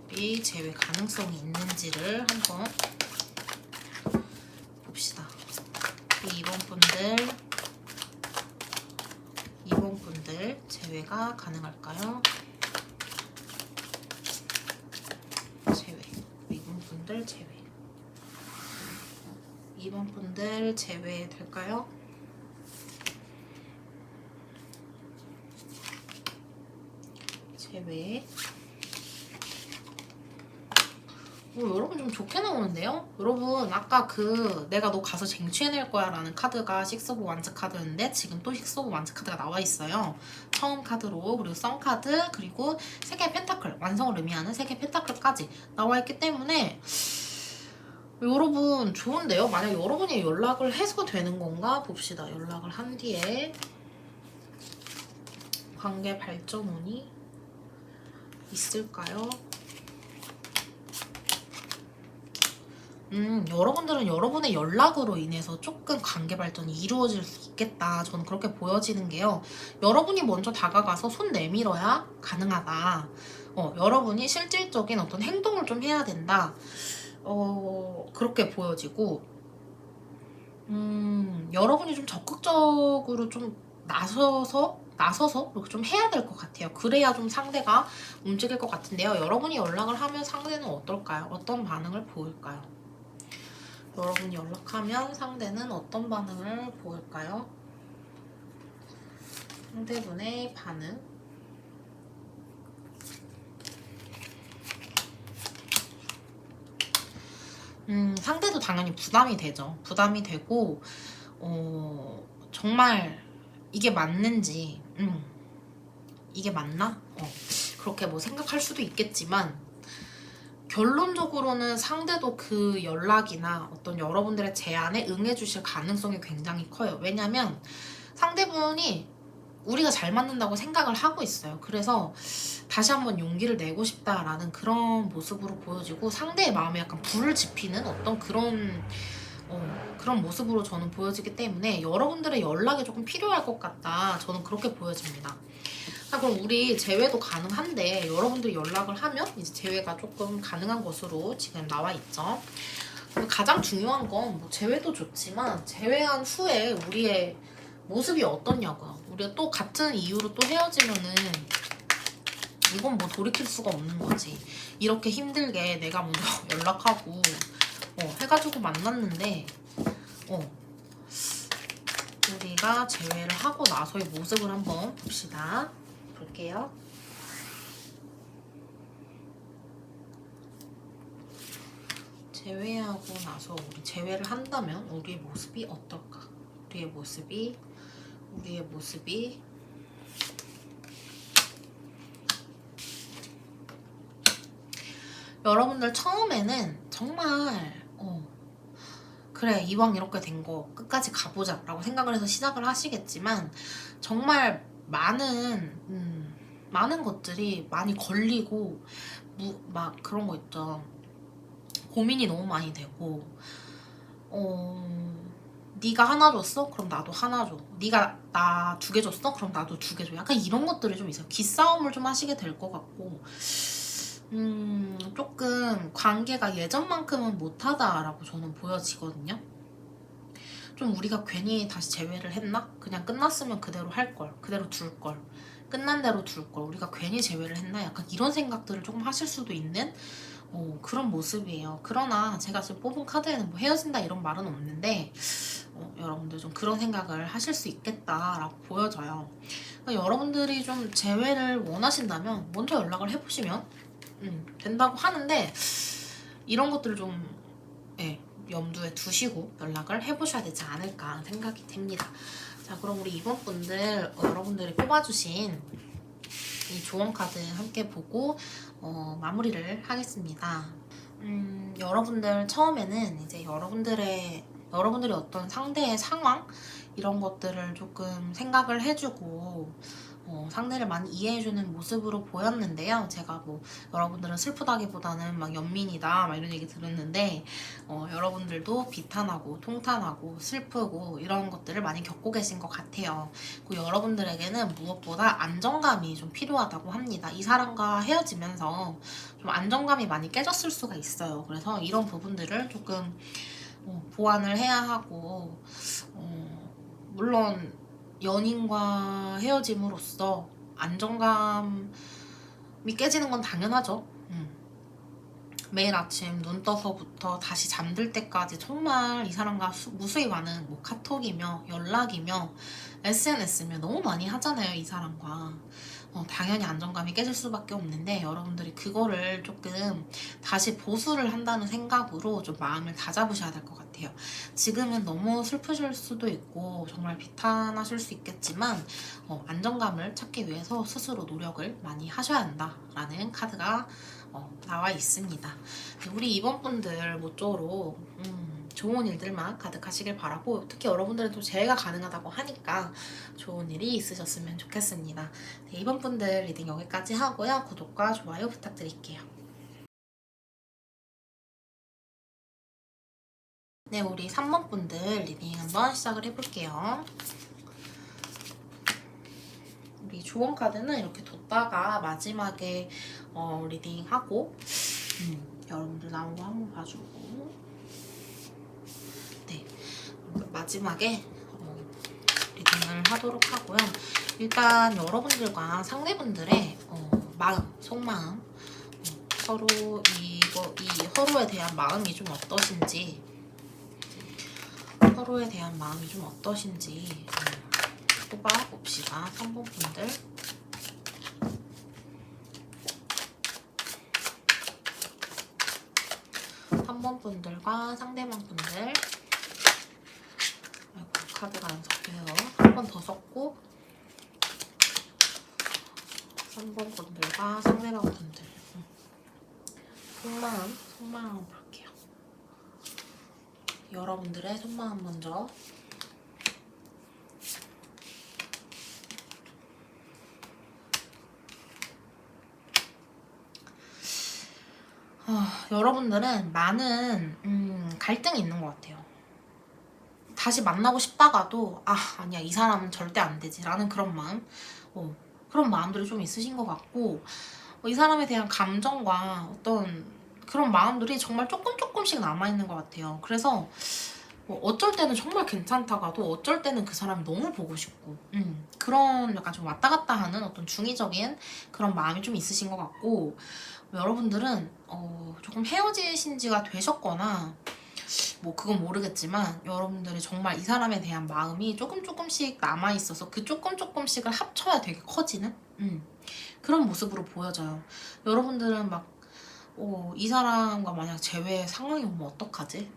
우리 재회 가능성이 있는지를 한번 봅시다. 이번 분들 재회가 가능할까요? 이번 분들 재회. 이번 분들 재회 될까요? 재회. 여러분 좀 좋게 나오는데요? 여러분 아까 내가 너 가서 쟁취해낼 거야 라는 카드가 식스 오브 완즈 카드였는데 지금 또 식스 오브 완즈 카드가 나와 있어요. 처음 카드로. 그리고 선 카드 그리고 3개의 펜타클 완성을 의미하는 3개의 펜타클까지 나와 있기 때문에 여러분 좋은데요? 만약 여러분이 연락을 해서 되는 건가? 봅시다. 연락을 한 뒤에 관계 발전운이 있을까요? 여러분들은 여러분의 연락으로 인해서 조금 관계 발전이 이루어질 수 있겠다. 저는 그렇게 보여지는 게요. 여러분이 먼저 다가가서 손 내밀어야 가능하다. 여러분이 실질적인 어떤 행동을 좀 해야 된다. 그렇게 보여지고, 여러분이 좀 적극적으로 좀 나서서 이렇게 좀 해야 될 것 같아요. 그래야 좀 상대가 움직일 것 같은데요. 여러분이 연락을 하면 상대는 어떨까요? 어떤 반응을 보일까요? 여러분이 연락하면 상대는 어떤 반응을 보일까요? 상대분의 반응. 상대도 당연히 부담이 되죠. 부담이 되고, 정말 이게 맞는지, 이게 맞나? 그렇게 뭐 생각할 수도 있겠지만, 결론적으로는 상대도 그 연락이나 어떤 여러분들의 제안에 응해주실 가능성이 굉장히 커요. 왜냐면 상대분이 우리가 잘 맞는다고 생각을 하고 있어요. 그래서 다시 한번 용기를 내고 싶다라는 그런 모습으로 보여지고, 상대의 마음에 약간 불을 지피는 어떤 그런 모습으로 저는 보여지기 때문에 여러분들의 연락이 조금 필요할 것 같다. 저는 그렇게 보여집니다. 그럼 우리 제외도 가능한데, 여러분들이 연락을 하면 이제 제외가 조금 가능한 것으로 지금 나와 있죠. 가장 중요한 건 뭐 제외도 좋지만, 제외한 후에 우리의 모습이 어떻냐고요. 우리가 또 같은 이유로 또 헤어지면은 이건 뭐 돌이킬 수가 없는 거지. 이렇게 힘들게 내가 먼저 연락하고 해가지고 만났는데 우리가 제외를 하고 나서의 모습을 한번 봅시다. 볼게요. 제외하고 나서 우리 제외를 한다면 우리의 모습이 어떨까? 우리의 모습이 여러분들 처음에는 정말 그래, 이왕 이렇게 된 거 끝까지 가보자 라고 생각을 해서 시작을 하시겠지만, 정말 많은 것들이 많이 걸리고 막 그런 거 있죠. 고민이 너무 많이 되고, 네가 하나 줬어? 그럼 나도 하나 줘. 네가 나 2개 줬어? 그럼 나도 2개 줘. 약간 이런 것들이 좀 있어요. 기싸움을 좀 하시게 될 것 같고, 조금 관계가 예전만큼은 못하다라고 저는 보여지거든요. 좀 우리가 괜히 다시 재회를 했나? 그냥 끝났으면 그대로 할걸, 그대로 둘걸, 끝난 대로 둘걸, 우리가 괜히 재회를 했나? 약간 이런 생각들을 조금 하실 수도 있는 그런 모습이에요. 그러나 제가 지금 뽑은 카드에는 뭐 헤어진다 이런 말은 없는데, 여러분들 좀 그런 생각을 하실 수 있겠다라고 보여져요. 그러니까 여러분들이 좀 재회를 원하신다면 먼저 연락을 해보시면 된다고 하는데, 이런 것들을 좀 염두에 두시고 연락을 해보셔야 되지 않을까 생각이 듭니다. 자, 그럼 우리 이번 분들 여러분들이 뽑아주신 이 조언 카드 함께 보고 마무리를 하겠습니다. 여러분들 처음에는 이제 여러분들이 어떤 상대의 상황 이런 것들을 조금 생각을 해주고 상대를 많이 이해해주는 모습으로 보였는데요. 제가 뭐 여러분들은 슬프다기보다는 막 연민이다 막 이런 얘기 들었는데, 여러분들도 비탄하고 통탄하고 슬프고 이런 것들을 많이 겪고 계신 것 같아요. 그리고 여러분들에게는 무엇보다 안정감이 좀 필요하다고 합니다. 이 사람과 헤어지면서 좀 안정감이 많이 깨졌을 수가 있어요. 그래서 이런 부분들을 조금 보완을 해야 하고, 물론 연인과 헤어짐으로써 안정감이 깨지는 건 당연하죠. 매일 아침 눈 떠서부터 다시 잠들 때까지 정말 이 사람과 무수히 많은 뭐 카톡이며 연락이며 SNS며 너무 많이 하잖아요, 이 사람과. 당연히 안정감이 깨질 수밖에 없는데, 여러분들이 그거를 조금 다시 보수를 한다는 생각으로 좀 마음을 다잡으셔야 될 것 같아요. 지금은 너무 슬프실 수도 있고 정말 비탄하실 수 있겠지만, 안정감을 찾기 위해서 스스로 노력을 많이 하셔야 한다라는 카드가 나와 있습니다. 우리 이번 분들 모쪼록 좋은 일들만 가득하시길 바라고, 특히 여러분들은 또 재회가 가능하다고 하니까 좋은 일이 있으셨으면 좋겠습니다. 네, 이번 분들 리딩 여기까지 하고요. 구독과 좋아요 부탁드릴게요. 네, 우리 3번 분들 리딩 한번 시작을 해볼게요. 우리 조언 카드는 이렇게 뒀다가 마지막에 리딩하고 여러분들 나온 거 한번 봐주고, 네, 마지막에 리딩을 하도록 하고요. 일단 여러분들과 상대분들의 마음, 속마음, 서로 이 서로에 대한 마음이 좀 어떠신지, 서로에 대한 마음이 좀 어떠신지 뽑아봅시다. 3번 분들. 분들과 상대방 분들. 아이고, 카드가 안 섞여요. 한 번 더 섞고 3번 분들과 상대방 분들. 속마음 볼게요. 여러분들의 속마음 먼저. 여러분들은 많은 갈등이 있는 것 같아요. 다시 만나고 싶다가도 아니야, 이 사람은 절대 안 되지 라는 그런 마음, 그런 마음들이 좀 있으신 것 같고, 이 사람에 대한 감정과 어떤 그런 마음들이 정말 조금씩 남아있는 것 같아요. 그래서 어쩔 때는 정말 괜찮다가도 어쩔 때는 그 사람이 너무 보고 싶고, 그런 약간 좀 왔다 갔다 하는 어떤 중의적인 그런 마음이 좀 있으신 것 같고, 여러분들은 조금 헤어지신 지가 되셨거나 뭐 그건 모르겠지만, 여러분들이 정말 이 사람에 대한 마음이 조금씩 남아있어서 그 조금씩을 합쳐야 되게 커지는 그런 모습으로 보여져요. 여러분들은 막 이 사람과 만약 재회 상황이 오면 어떡하지?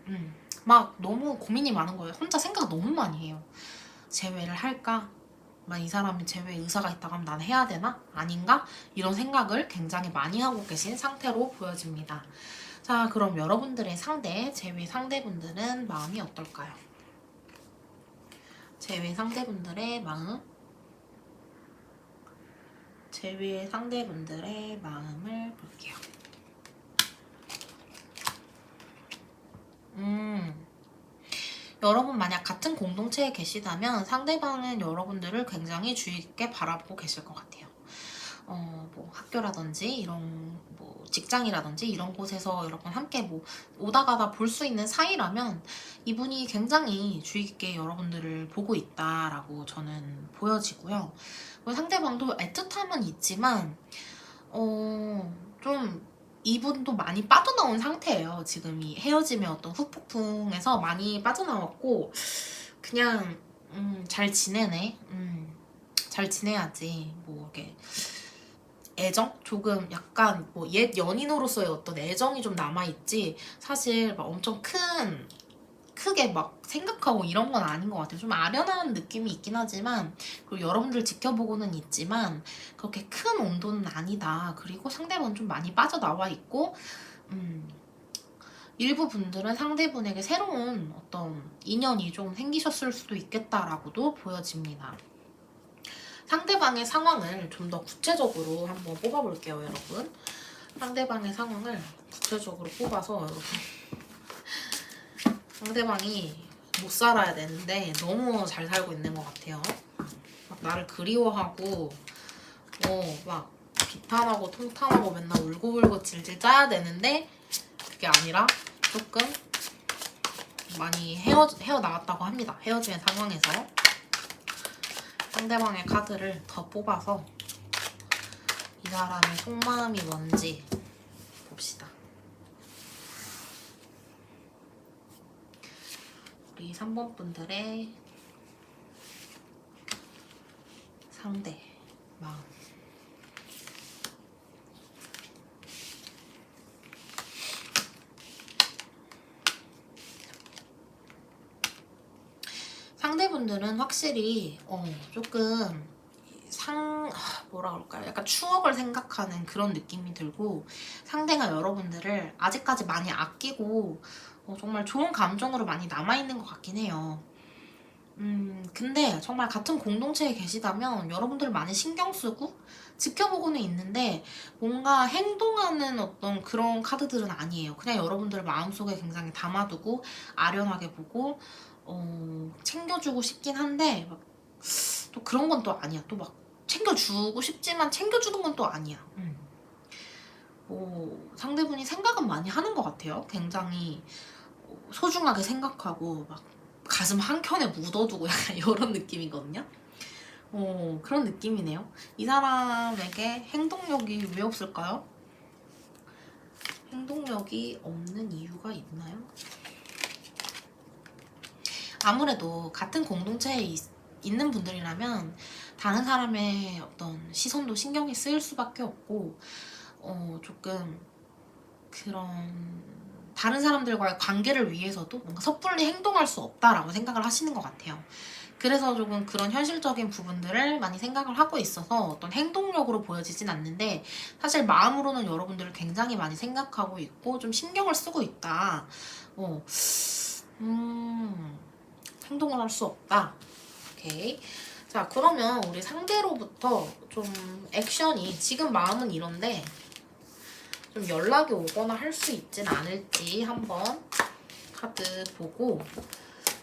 막 너무 고민이 많은 거예요. 혼자 생각 너무 많이 해요. 재회를 할까? 이 사람이 재회 의사가 있다고 하면 난 해야 되나? 아닌가? 이런 생각을 굉장히 많이 하고 계신 상태로 보여집니다. 자, 그럼 여러분들의 재회 상대분들은 마음이 어떨까요? 재회 상대분들의 마음. 재회 상대분들의 마음을 볼게요. 여러분 만약 같은 공동체에 계시다면 상대방은 여러분들을 굉장히 주의 깊게 바라보고 계실 것 같아요. 뭐 학교라든지 이런 뭐 직장이라든지 이런 곳에서 여러분 함께 뭐 오다 가다 볼 수 있는 사이라면 이분이 굉장히 주의 깊게 여러분들을 보고 있다라고 저는 보여지고요. 상대방도 애틋함은 있지만 좀 이분도 많이 빠져나온 상태예요. 지금 이 헤어짐의 어떤 후폭풍에서 많이 빠져나왔고, 그냥 잘 지내네, 잘 지내야지, 뭐 이렇게 애정? 조금 약간 뭐 옛 연인으로서의 어떤 애정이 좀 남아있지, 사실 막 엄청 크게 막 생각하고 이런 건 아닌 것 같아요. 좀 아련한 느낌이 있긴 하지만, 그리고 여러분들 지켜보고는 있지만 그렇게 큰 온도는 아니다. 그리고 상대방은 좀 많이 빠져나와 있고, 일부 분들은 상대분에게 새로운 어떤 인연이 좀 생기셨을 수도 있겠다라고도 보여집니다. 상대방의 상황을 좀 더 구체적으로 한번 뽑아볼게요, 여러분. 상대방의 상황을 구체적으로 뽑아서, 여러분, 상대방이 못 살아야 되는데 너무 잘 살고 있는 것 같아요. 막 나를 그리워하고 막 비탄하고 통탄하고 맨날 울고불고 질질 짜야 되는데 그게 아니라 조금 많이 헤어나갔다고 합니다. 헤어지는 상황에서. 상대방의 카드를 더 뽑아서 이 사람의 속마음이 뭔지 봅시다. 우리 3번 분들의 상대 마음. 상대분들은 확실히 조금 뭐라 그럴까요? 약간 추억을 생각하는 그런 느낌이 들고, 상대가 여러분들을 아직까지 많이 아끼고 정말 좋은 감정으로 많이 남아있는 것 같긴 해요. 근데 정말 같은 공동체에 계시다면 여러분들 많이 신경 쓰고 지켜보고는 있는데 뭔가 행동하는 어떤 그런 카드들은 아니에요. 그냥 여러분들 마음속에 굉장히 담아두고 아련하게 보고 챙겨주고 싶긴 한데 막 또 그런 건 또 아니야. 또 막 챙겨주고 싶지만 챙겨주는 건 또 아니야. 상대분이 생각은 많이 하는 것 같아요. 굉장히 소중하게 생각하고 막 가슴 한켠에 묻어두고 약간 이런 느낌이거든요. 그런 느낌이네요. 이 사람에게 행동력이 왜 없을까요? 행동력이 없는 이유가 있나요? 아무래도 같은 공동체에 있는 분들이라면 다른 사람의 어떤 시선도 신경이 쓰일 수밖에 없고 조금 그런 다른 사람들과의 관계를 위해서도 뭔가 섣불리 행동할 수 없다라고 생각을 하시는 것 같아요. 그래서 조금 그런 현실적인 부분들을 많이 생각을 하고 있어서 어떤 행동력으로 보여지진 않는데 사실 마음으로는 여러분들을 굉장히 많이 생각하고 있고 좀 신경을 쓰고 있다. 행동을 할 수 없다. 오케이. 자, 그러면 우리 상대로부터 좀 액션이 지금 마음은 이런데 좀 연락이 오거나 할 수 있진 않을지 한번 카드 보고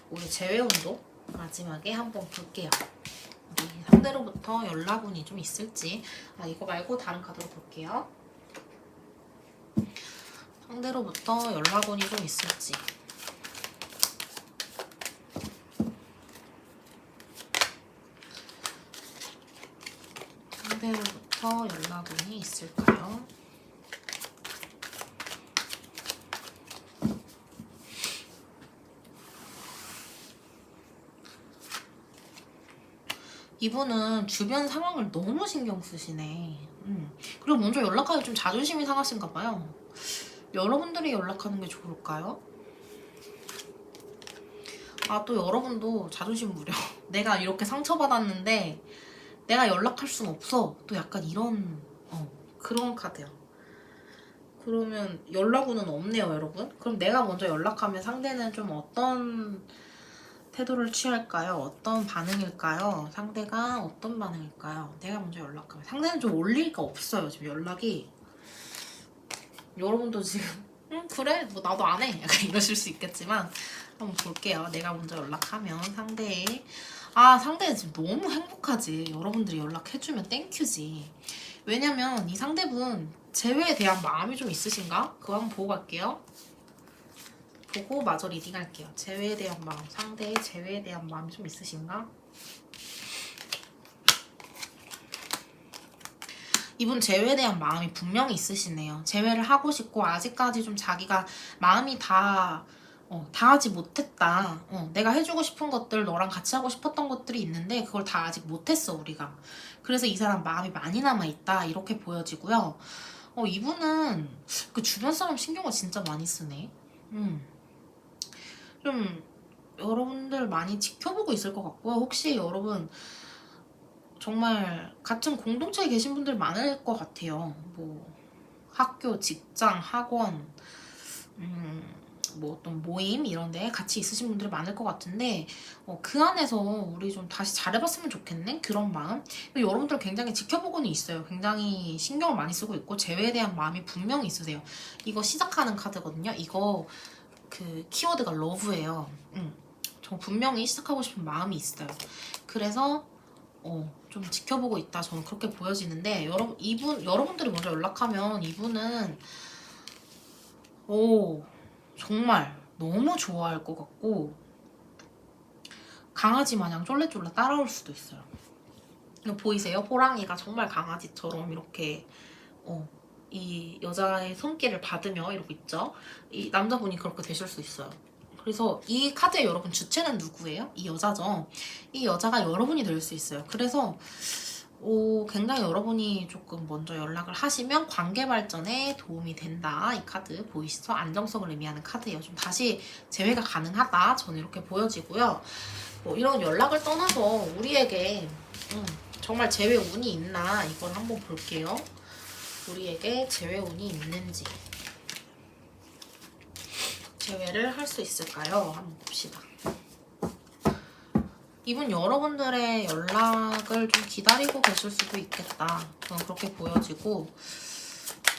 우리 재회운도 마지막에 한번 볼게요. 우리 상대로부터 연락운이 좀 있을지. 이거 말고 다른 카드로 볼게요. 상대로부터 연락운이 좀 있을지. 상대로부터 연락운이 있을까요? 이분은 주변 상황을 너무 신경 쓰시네. 그리고 먼저 연락하기 좀 자존심이 상하신가 봐요. 여러분들이 연락하는 게 좋을까요? 또 여러분도 자존심 무려. 내가 이렇게 상처받았는데 내가 연락할 순 없어. 또 약간 이런 그런 카드야. 그러면 연락운은 없네요, 여러분. 그럼 내가 먼저 연락하면 상대는 좀 어떤 태도를 취할까요? 어떤 반응일까요? 상대가 어떤 반응일까요? 내가 먼저 연락하면 상대는 좀 올 리가 없어요. 지금 연락이. 여러분도 지금 그래 뭐 나도 안 해 약간 이러실 수 있겠지만 한번 볼게요. 내가 먼저 연락하면 상대 지금 너무 행복하지. 여러분들이 연락해주면 땡큐지. 왜냐면 이 상대분 재회에 대한 마음이 좀 있으신가? 그거 한번 보고 갈게요. 보고 마저 리딩할게요. 재회에 대한 마음, 상대의 재회에 대한 마음이 좀 있으신가? 이분 재회에 대한 마음이 분명히 있으시네요. 재회를 하고 싶고 아직까지 좀 자기가 마음이 다 하지 못했다. 내가 해주고 싶은 것들, 너랑 같이 하고 싶었던 것들이 있는데 그걸 다 아직 못했어 우리가. 그래서 이 사람 마음이 많이 남아있다 이렇게 보여지고요. 이분은 그 주변 사람 신경을 진짜 많이 쓰네. 좀 여러분들 많이 지켜보고 있을 것 같고요. 혹시 여러분 정말 같은 공동체에 계신 분들 많을 것 같아요. 뭐 학교, 직장, 학원, 뭐 어떤 모임 이런 데 같이 있으신 분들이 많을 것 같은데 그 안에서 우리 좀 다시 잘해봤으면 좋겠네? 그런 마음? 여러분들 굉장히 지켜보고는 있어요. 굉장히 신경을 많이 쓰고 있고 재회에 대한 마음이 분명히 있으세요. 이거 시작하는 카드거든요. 이거 그 키워드가 러브예요. 저 분명히 시작하고 싶은 마음이 있어요. 그래서 좀 지켜보고 있다. 저는 그렇게 보여지는데 여러분들이 먼저 연락하면 이분은 정말 너무 좋아할 것 같고 강아지 마냥 쫄래쫄래 따라올 수도 있어요. 이거 보이세요? 호랑이가 정말 강아지처럼 이렇게 이 여자의 손길을 받으며 이러고 있죠. 이 남자분이 그렇게 되실 수 있어요. 그래서 이 카드의 여러분 주체는 누구예요? 이 여자죠. 이 여자가 여러분이 될 수 있어요. 그래서 굉장히 여러분이 조금 먼저 연락을 하시면 관계 발전에 도움이 된다. 이 카드 보이시죠? 안정성을 의미하는 카드예요. 좀 다시 재회가 가능하다. 저는 이렇게 보여지고요. 이런 연락을 떠나서 우리에게 정말 재회 운이 있나 이걸 한번 볼게요. 우리에게 재회 운이 있는지 재회를 할 수 있을까요? 한번 봅시다. 이분 여러분들의 연락을 좀 기다리고 계실 수도 있겠다. 저는 그렇게 보여지고,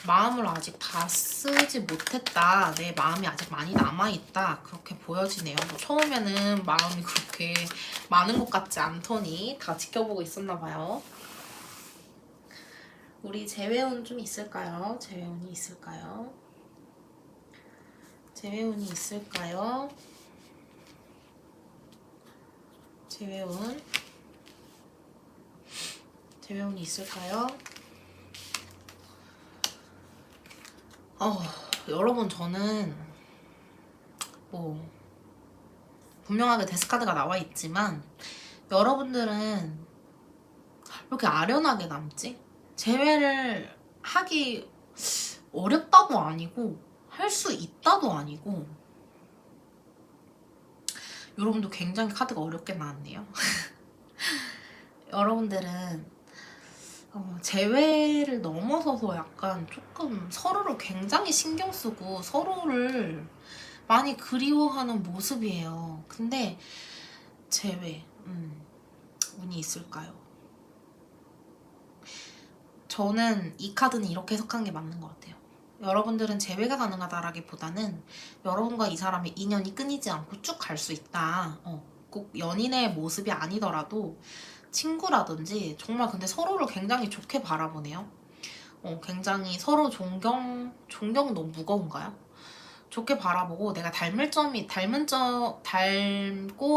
마음을 아직 다 쓰지 못했다. 내 마음이 아직 많이 남아있다. 그렇게 보여지네요. 뭐 처음에는 마음이 그렇게 많은 것 같지 않더니 다 지켜보고 있었나봐요. 우리 재회운 좀 있을까요? 재회운이 있을까요? 재회운이 있을까요? 재회운. 재회운이 있을까요? 여러분, 저는 뭐 분명하게 데스카드가 나와 있지만 여러분들은 왜 이렇게 아련하게 남지? 재회를 하기 어렵다도 아니고 할 수 있다도 아니고, 여러분도 굉장히 카드가 어렵게 나왔네요. 여러분들은 재회를 넘어서서 약간 조금 서로를 굉장히 신경 쓰고 서로를 많이 그리워하는 모습이에요. 근데 재회, 운이 있을까요? 저는 이 카드는 이렇게 해석한 게 맞는 것 같아요. 여러분들은 재회가 가능하다라기보다는 여러분과 이 사람의 인연이 끊이지 않고 쭉 갈 수 있다. 꼭 연인의 모습이 아니더라도 친구라든지 정말 근데 서로를 굉장히 좋게 바라보네요. 굉장히 서로 존경 너무 무거운가요? 좋게 바라보고 내가 닮고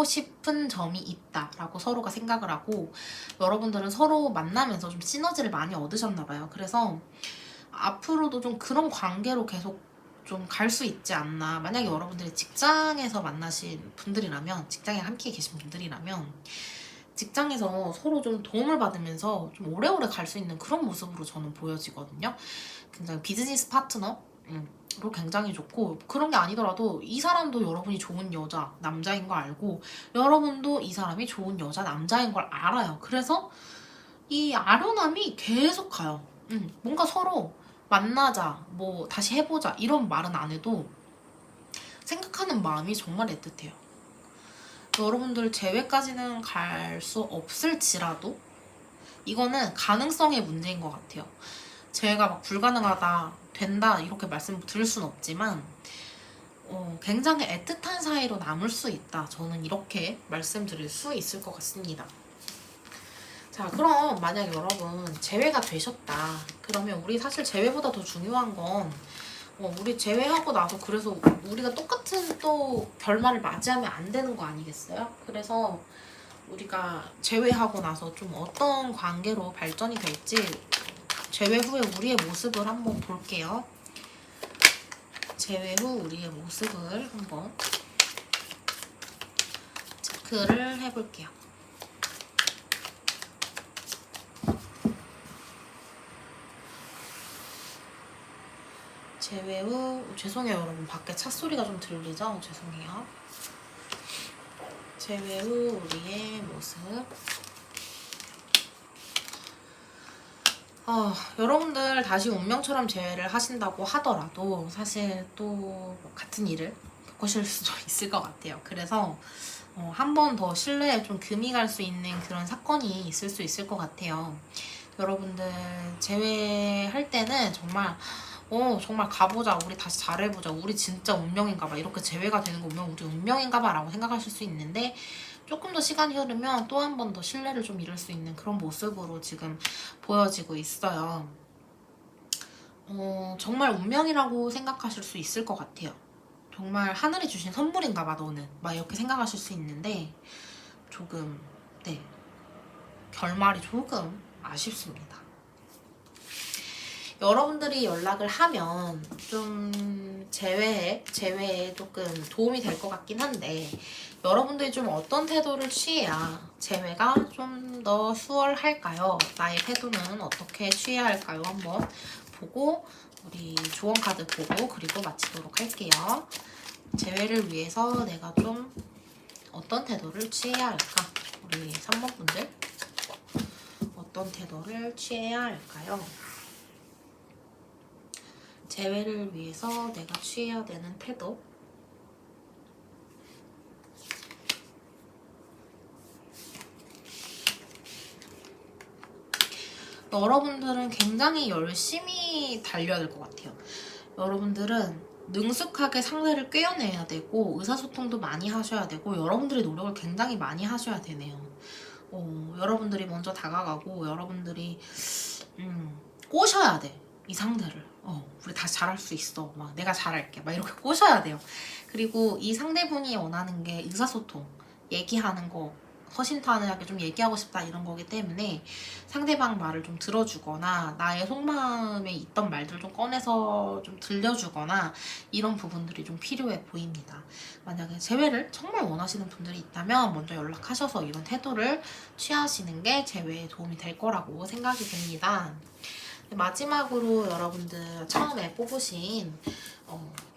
싶은 점이 있다라고 서로가 생각을 하고, 여러분들은 서로 만나면서 좀 시너지를 많이 얻으셨나봐요. 그래서 앞으로도 좀 그런 관계로 계속 좀 갈 수 있지 않나. 만약에 여러분들이 직장에서 만나신 분들이라면, 직장에 함께 계신 분들이라면 직장에서 서로 좀 도움을 받으면서 좀 오래오래 갈 수 있는 그런 모습으로 저는 보여지거든요. 굉장히 비즈니스 파트너로 굉장히 좋고, 그런 게 아니더라도 이 사람도 여러분이 좋은 여자, 남자인 걸 알고 여러분도 이 사람이 좋은 여자, 남자인 걸 알아요. 그래서 이 아련함이 계속 가요. 뭔가 서로 만나자, 뭐 다시 해보자 이런 말은 안 해도 생각하는 마음이 정말 애틋해요. 여러분들 재회까지는 갈 수 없을지라도 이거는 가능성의 문제인 것 같아요. 재회가 막 불가능하다, 된다 이렇게 말씀 드릴 순 없지만 굉장히 애틋한 사이로 남을 수 있다. 저는 이렇게 말씀드릴 수 있을 것 같습니다. 자, 그럼 만약 여러분 재회가 되셨다. 그러면 우리 사실 재회보다 더 중요한 건 우리 제외하고 나서 그래서 우리가 똑같은 또 결말을 맞이하면 안 되는 거 아니겠어요? 그래서 우리가 제외하고 나서 좀 어떤 관계로 발전이 될지 제외 후에 우리의 모습을 한번 볼게요. 제외 후 우리의 모습을 한번 체크를 해볼게요. 제외 후, 죄송해요 여러분, 밖에 차 소리가 좀 들리죠? 죄송해요. 제외 후 우리의 모습. 여러분들 다시 운명처럼 재회를 하신다고 하더라도 사실 또 같은 일을 겪으실 수도 있을 것 같아요. 그래서 한 번 더 신뢰에 좀 금이 갈 수 있는 그런 사건이 있을 수 있을 것 같아요. 여러분들 재회할 때는 정말 정말 가보자, 우리 다시 잘해보자, 우리 진짜 운명인가봐, 이렇게 재회가 되는 거 보면 우리 운명인가봐 라고 생각하실 수 있는데, 조금 더 시간이 흐르면 또 한 번 더 신뢰를 좀 잃을 수 있는 그런 모습으로 지금 보여지고 있어요. 정말 운명이라고 생각하실 수 있을 것 같아요. 정말 하늘이 주신 선물인가봐 너는, 막 이렇게 생각하실 수 있는데 조금 결말이 조금 아쉽습니다. 여러분들이 연락을 하면 좀 재회에 조금 도움이 될 것 같긴 한데, 여러분들이 좀 어떤 태도를 취해야 재회가 좀 더 수월할까요? 나의 태도는 어떻게 취해야 할까요? 한번 보고 우리 조언 카드 보고 그리고 마치도록 할게요. 재회를 위해서 내가 좀 어떤 태도를 취해야 할까? 우리 3번 분들 어떤 태도를 취해야 할까요? 재회를 위해서 내가 취해야 되는 태도. 여러분들은 굉장히 열심히 달려야 될 것 같아요. 여러분들은 능숙하게 상대를 꿰어내야 되고 의사소통도 많이 하셔야 되고 여러분들의 노력을 굉장히 많이 하셔야 되네요. 여러분들이 먼저 다가가고 여러분들이 꼬셔야 돼. 이 상대를. 우리 다시 잘할 수 있어. 막 내가 잘할게. 막 이렇게 꼬셔야 돼요. 그리고 이 상대분이 원하는 게 의사소통, 얘기하는 거, 허심탄회하게 좀 얘기하고 싶다 이런 거기 때문에 상대방 말을 좀 들어주거나 나의 속마음에 있던 말들 좀 꺼내서 좀 들려주거나 이런 부분들이 좀 필요해 보입니다. 만약에 재회를 정말 원하시는 분들이 있다면 먼저 연락하셔서 이런 태도를 취하시는 게 재회에 도움이 될 거라고 생각이 됩니다. 마지막으로 여러분들 처음에 뽑으신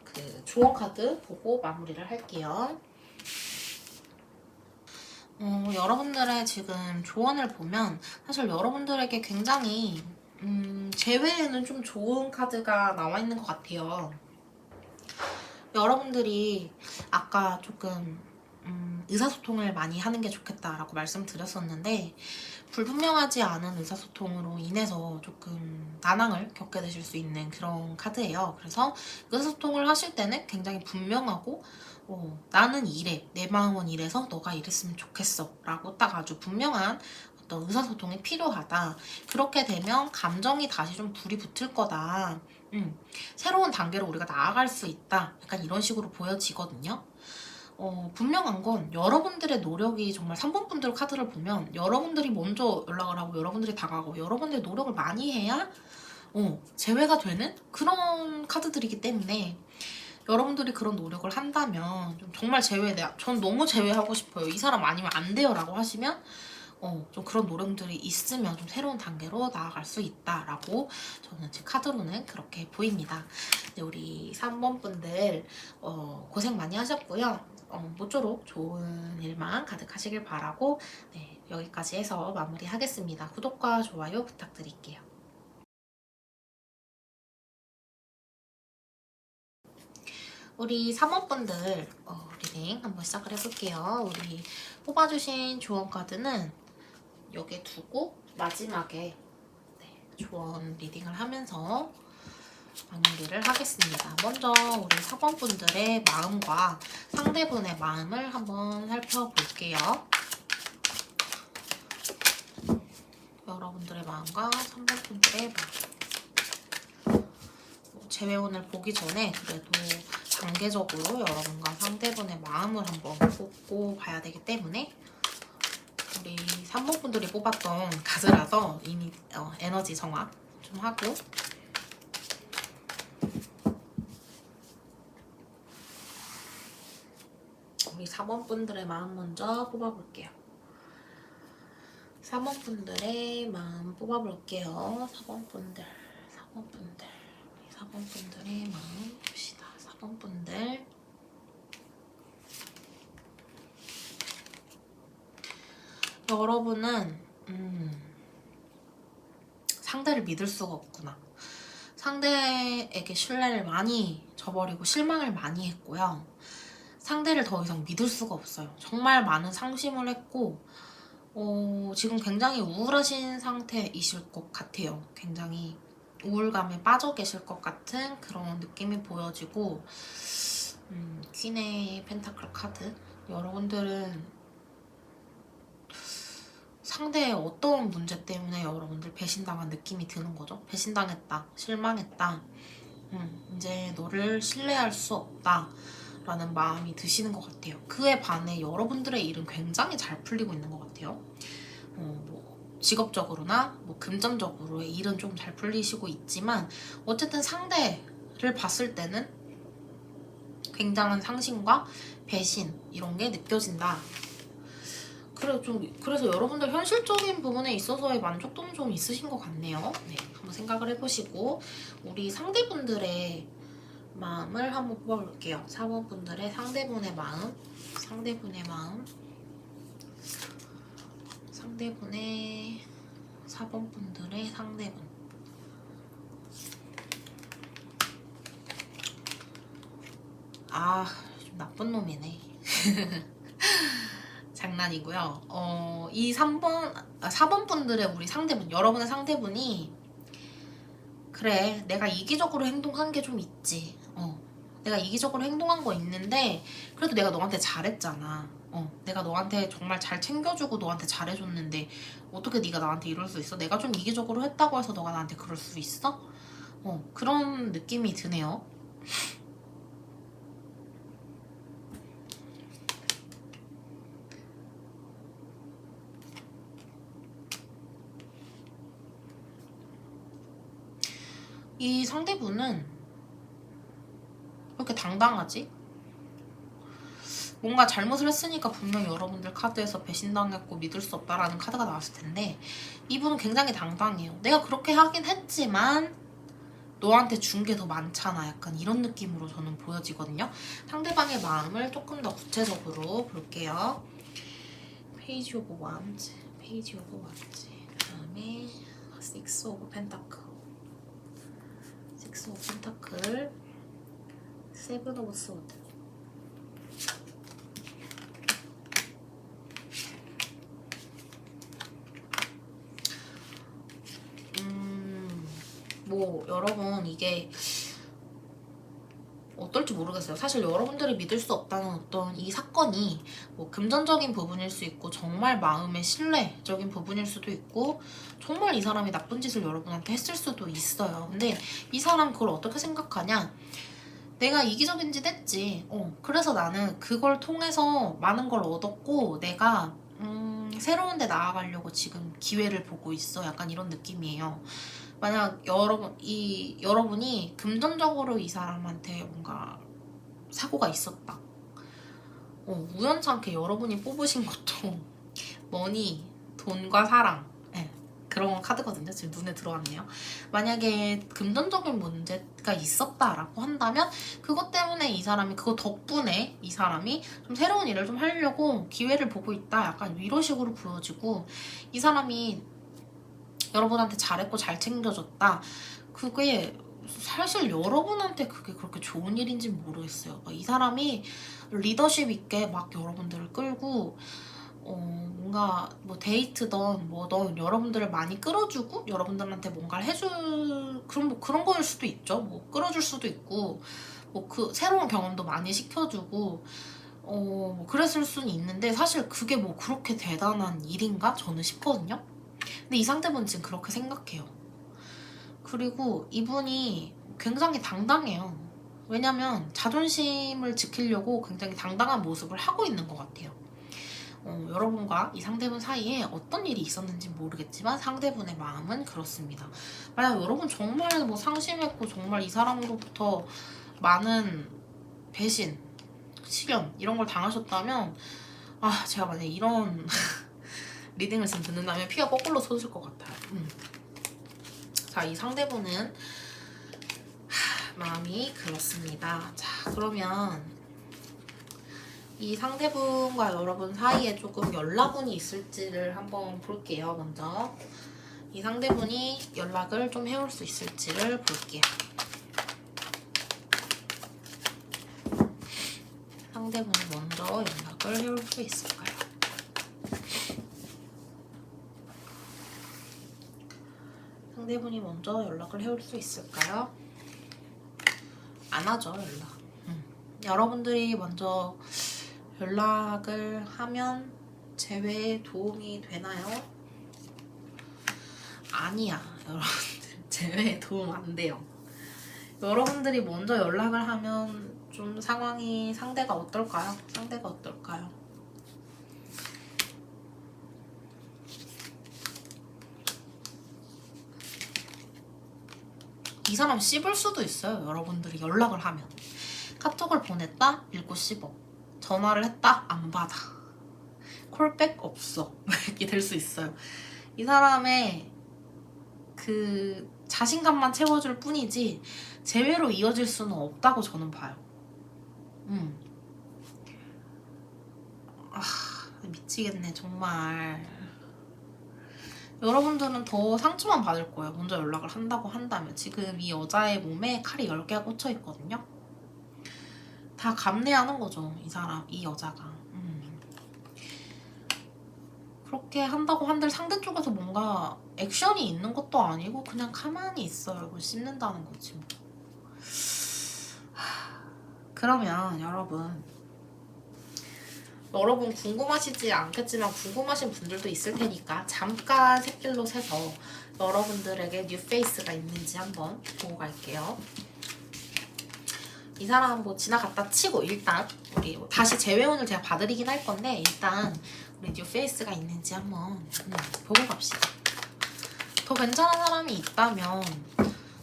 그 조언 카드 보고 마무리를 할게요. 여러분들의 지금 조언을 보면 사실 여러분들에게 굉장히 제외에는 좀 좋은 카드가 나와 있는 것 같아요. 여러분들이 아까 조금 의사소통을 많이 하는 게 좋겠다라고 말씀드렸었는데 불분명하지 않은 의사소통으로 인해서 조금 난항을 겪게 되실 수 있는 그런 카드예요. 그래서 의사소통을 하실 때는 굉장히 분명하고 나는 이래, 내 마음은 이래서 너가 이랬으면 좋겠어 라고 딱 아주 분명한 어떤 의사소통이 필요하다. 그렇게 되면 감정이 다시 좀 불이 붙을 거다. 새로운 단계로 우리가 나아갈 수 있다. 약간 이런 식으로 보여지거든요. 분명한 건 여러분들의 노력이 정말 3번 분들 카드를 보면 여러분들이 먼저 연락을 하고 여러분들이 다가가고 여러분들의 노력을 많이 해야 재회가 되는 그런 카드들이기 때문에 여러분들이 그런 노력을 한다면 좀 정말 전 너무 재회하고 싶어요. 이 사람 아니면 안 돼요 라고 하시면 좀 그런 노력들이 있으면 좀 새로운 단계로 나아갈 수 있다라고 저는 지금 카드로는 그렇게 보입니다. 네, 우리 3번 분들 고생 많이 하셨고요. 모쪼록 좋은 일만 가득하시길 바라고 네, 여기까지 해서 마무리하겠습니다. 구독과 좋아요 부탁드릴게요. 우리 3번 분들 리딩 한번 시작을 해볼게요. 우리 뽑아주신 조언 카드는 여기에 두고 마지막에 조언 리딩을 하면서 마무리를 하겠습니다. 먼저 우리 4번 분들의 마음과 상대분의 마음을 한번 살펴볼게요. 여러분들의 마음과 3번 분들의 마음. 재회원을 보기 전에 그래도 단계적으로 여러분과 상대분의 마음을 한번 보고 봐야 되기 때문에 우리 3번 분들이 뽑았던 카드라서 이미 에너지 정화 좀 하고 우리 4번 분들의 마음 먼저 뽑아볼게요. 4번 분들의 마음 뽑아볼게요. 4번 분들, 4번 분들, 우리 4번 분들의 마음 봅시다. 4번 분들. 여러분은 상대를 믿을 수가 없구나. 상대에게 신뢰를 많이 저버리고 실망을 많이 했고요. 상대를 더 이상 믿을 수가 없어요. 정말 많은 상심을 했고 지금 굉장히 우울하신 상태이실 것 같아요. 굉장히 우울감에 빠져 계실 것 같은 그런 느낌이 보여지고 퀸의 펜타클 카드 여러분들은 상대의 어떤 문제 때문에 여러분들 배신당한 느낌이 드는 거죠. 배신당했다, 실망했다, 이제 너를 신뢰할 수 없다 라는 마음이 드시는 것 같아요. 그에 반해 여러분들의 일은 굉장히 잘 풀리고 있는 것 같아요. 뭐 직업적으로나 뭐 금전적으로의 일은 좀 잘 풀리시고 있지만 어쨌든 상대를 봤을 때는 굉장한 상심과 배신 이런 게 느껴진다. 그래서 여러분들 현실적인 부분에 있어서의 만족도는 좀 있으신 것 같네요. 네, 한번 생각을 해보시고 우리 상대분들의 마음을 한번 뽑아볼게요. 4번 분들의 상대분의 마음, 상대분의 4번 분들의 상대분. 좀 나쁜 놈이네. 장난이고요. 이 3번, 4번 분들의 우리 상대분, 여러분의 상대분이 그래, 내가 이기적으로 행동한 게 좀 있지. 내가 이기적으로 행동한 거 있는데 그래도 내가 너한테 잘했잖아. 내가 너한테 정말 잘 챙겨주고 너한테 잘해줬는데 어떻게 네가 나한테 이럴 수 있어? 내가 좀 이기적으로 했다고 해서 너가 나한테 그럴 수 있어? 그런 느낌이 드네요. 이 상대분은 왜 이렇게 당당하지? 뭔가 잘못을 했으니까 분명히 여러분들 카드에서 배신당했고 믿을 수 없다라는 카드가 나왔을 텐데 이분은 굉장히 당당해요. 내가 그렇게 하긴 했지만 너한테 준 게 더 많잖아. 약간 이런 느낌으로 저는 보여지거든요. 상대방의 마음을 조금 더 구체적으로 볼게요. 페이지 오브 완즈, 페이지 오브 완즈, 그다음에 식스 오브 펜타클, 식스 오브 펜타클, 세븐 오브 소드. 뭐 여러분 이게 어떨지 모르겠어요. 사실 여러분들이 믿을 수 없다는 어떤 이 사건이 뭐 금전적인 부분일 수 있고 정말 마음의 신뢰적인 부분일 수도 있고 정말 이 사람이 나쁜 짓을 여러분한테 했을 수도 있어요. 근데 이 사람 그걸 어떻게 생각하냐? 내가 이기적인 짓 했지. 그래서 나는 그걸 통해서 많은 걸 얻었고 내가 새로운 데 나아가려고 지금 기회를 보고 있어. 약간 이런 느낌이에요. 만약 여러분이 금전적으로 이 사람한테 뭔가 사고가 있었다. 우연찮게 여러분이 뽑으신 것도 머니, 돈과 사랑, 그런 카드거든요. 지금 눈에 들어왔네요. 만약에 금전적인 문제가 있었다라고 한다면 그것 때문에 이 사람이, 그거 덕분에 이 사람이 좀 새로운 일을 좀 하려고 기회를 보고 있다. 약간 이런 식으로 보여지고 이 사람이 여러분한테 잘했고 잘 챙겨줬다. 그게 사실 여러분한테 그게 그렇게 좋은 일인지 모르겠어요. 이 사람이 리더십 있게 막 여러분들을 끌고 뭔가 뭐 데이트던 뭐던 여러분들을 많이 끌어주고 여러분들한테 뭔가를 해줄 그런 거일 수도 있죠. 뭐 끌어줄 수도 있고 뭐 그 새로운 경험도 많이 시켜주고 뭐 그랬을 수는 있는데 사실 그게 뭐 그렇게 대단한 일인가 저는 싶거든요. 근데 이 상대분은 지금 그렇게 생각해요. 그리고 이분이 굉장히 당당해요. 왜냐면 자존심을 지키려고 굉장히 당당한 모습을 하고 있는 것 같아요. 여러분과 이 상대분 사이에 어떤 일이 있었는지 모르겠지만 상대분의 마음은 그렇습니다. 만약 여러분 정말 뭐 상심했고 정말 이 사람으로부터 많은 배신, 시련 이런 걸 당하셨다면 제가 만약에 이런 리딩을 지금 듣는다면 피가 거꾸로 솟을 것 같아요. 자, 이 상대분은 마음이 그렇습니다. 자, 그러면 이 상대분과 여러분 사이에 조금 연락운이 있을지를 한번 볼게요. 먼저 이 상대분이 연락을 좀 해올 수 있을지를 볼게요. 상대분이 먼저 연락을 해올 수 있을까요? 상대분이 먼저 연락을 해올 수 있을까요? 안 하죠, 연락. 여러분들이 먼저 연락을 하면 재회에 도움이 되나요? 아니야, 여러분들. 재회에 도움 안 돼요. 여러분들이 먼저 연락을 하면 좀 상황이 상대가 어떨까요? 상대가 어떨까요? 이 사람 씹을 수도 있어요. 여러분들이 연락을 하면. 카톡을 보냈다? 읽고 씹어. 전화를 했다? 안 받아. 콜백 없어. 이렇게 될 수 있어요. 이 사람의 그 자신감만 채워줄 뿐이지 재회로 이어질 수는 없다고 저는 봐요. 미치겠네 정말. 여러분들은 더 상처만 받을 거예요. 먼저 연락을 한다고 한다면. 지금 이 여자의 몸에 칼이 10개가 꽂혀 있거든요. 다 감내하는 거죠. 이 사람, 이 여자가. 그렇게 한다고 한들 상대 쪽에서 뭔가 액션이 있는 것도 아니고 그냥 가만히 있어요. 뭐 씹는다는 거지 뭐. 그러면 여러분 궁금하시지 않겠지만 궁금하신 분들도 있을 테니까 잠깐 샛길로 새서 여러분들에게 뉴페이스가 있는지 한번 보고 갈게요. 이 사람 뭐 지나갔다 치고 일단 우리 다시 재회원을 제가 봐드리긴 할 건데 일단 우리 뉴페이스가 있는지 한번 보고 갑시다. 더 괜찮은 사람이 있다면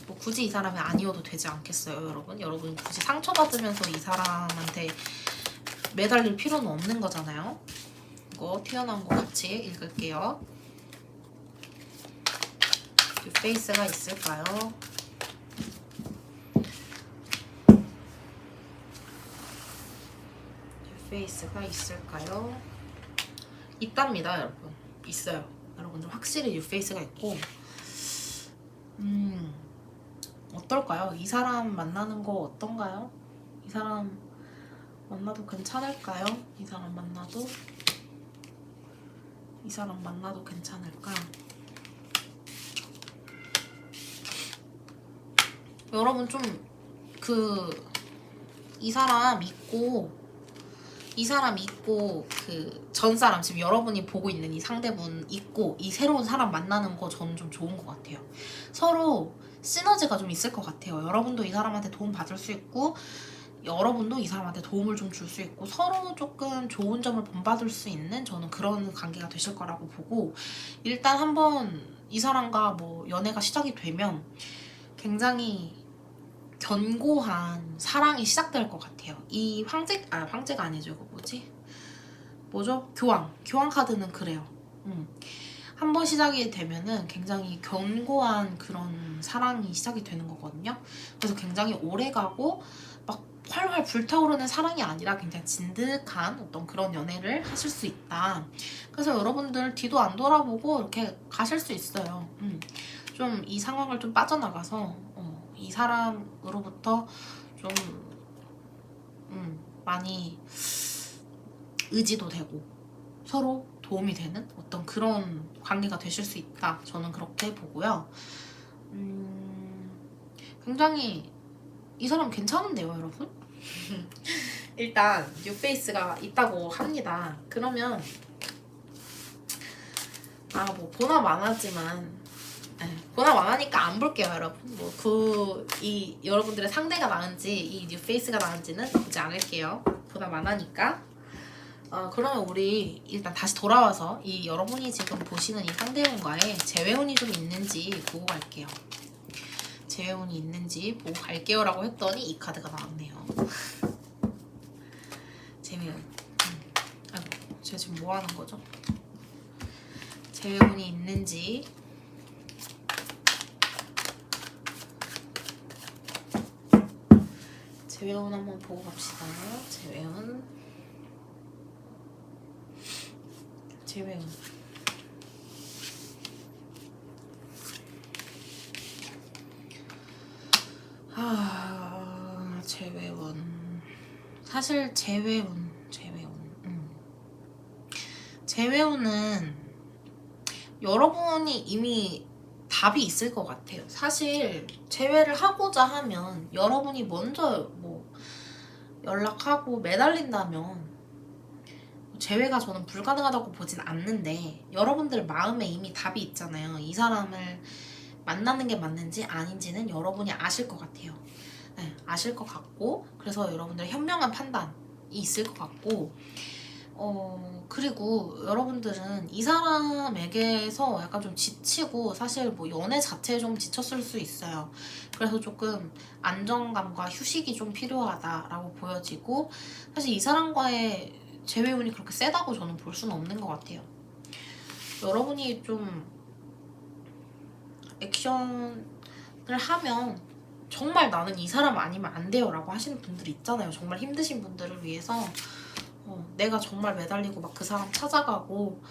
뭐 굳이 이 사람이 아니어도 되지 않겠어요, 여러분? 여러분 굳이 상처받으면서 이 사람한테 매달릴 필요는 없는 거잖아요. 이거 튀어나온 거 같이 읽을게요. 뉴페이스가 있을까요? 뉴페이스가 있을까요? 있답니다, 여러분. 있어요. 여러분들 확실히 뉴페이스가 있고 어떨까요? 이 사람 만나는 거 어떤가요? 이 사람 만나도 괜찮을까요? 이 사람 만나도 괜찮을까? 여러분 좀 이 사람 있고 그 전 사람 지금 여러분이 보고 있는 이 상대분 있고 이 새로운 사람 만나는 거 저는 좀 좋은 것 같아요. 서로 시너지가 좀 있을 것 같아요. 여러분도 이 사람한테 도움 받을 수 있고 여러분도 이 사람한테 도움을 좀 줄 수 있고 서로 조금 좋은 점을 본받을 수 있는 저는 그런 관계가 되실 거라고 보고 일단 한번 이 사람과 뭐 연애가 시작이 되면 굉장히 견고한 사랑이 시작될 것 같아요. 이 황제가 아니죠. 이거 뭐죠? 교황 카드는 그래요. 한번 시작이 되면은 굉장히 견고한 그런 사랑이 시작이 되는 거거든요. 그래서 굉장히 오래가고 막 활활 불타오르는 사랑이 아니라 굉장히 진득한 어떤 그런 연애를 하실 수 있다. 그래서 여러분들 뒤도 안 돌아보고 이렇게 가실 수 있어요. 좀 이 상황을 좀 빠져나가서 이 사람으로부터 좀 많이 의지도 되고 서로 도움이 되는 어떤 그런 관계가 되실 수 있다. 저는 그렇게 보고요. 굉장히 이 사람 괜찮은데요, 여러분? 일단 뉴페이스가 있다고 합니다. 그러면 뭐 보나 마나지만 보나 마나니까 안 볼게요, 여러분. 여러분들의 상대가 나은지 이 뉴페이스가 나은지는 보지 않을게요. 보나 마나니까. 그러면 우리 일단 다시 돌아와서 이 여러분이 지금 보시는 이 상대분과의 재회운이 좀 있는지 보고 갈게요. 재회운이 있는지 보고 갈게요 라고 했더니 이 카드가 나왔네요. 재회운. 아이고, 제가 지금 뭐 하는 거죠? 재회운이 있는지 재회운 한번 보고 갑시다. 재회운. 재회운. 사실 재회운은 여러분이 이미 답이 있을 것 같아요. 사실 재회를 하고자 하면 여러분이 먼저 뭐 연락하고 매달린다면 재회가 저는 불가능하다고 보진 않는데 여러분들 마음에 이미 답이 있잖아요. 이 사람을 만나는 게 맞는지 아닌지는 여러분이 아실 것 같아요. 네, 아실 것 같고 그래서 여러분들의 현명한 판단이 있을 것 같고 그리고 여러분들은 이 사람에게서 약간 좀 지치고 사실 뭐 연애 자체에 좀 지쳤을 수 있어요. 그래서 조금 안정감과 휴식이 좀 필요하다라고 보여지고 사실 이 사람과의 재회운이 그렇게 세다고 저는 볼 수는 없는 것 같아요. 여러분이 좀 액션을 하면 정말 나는 이 사람 아니면 안 돼요 라고 하시는 분들이 있잖아요. 정말 힘드신 분들을 위해서 내가 정말 매달리고 막 그 사람 찾아가고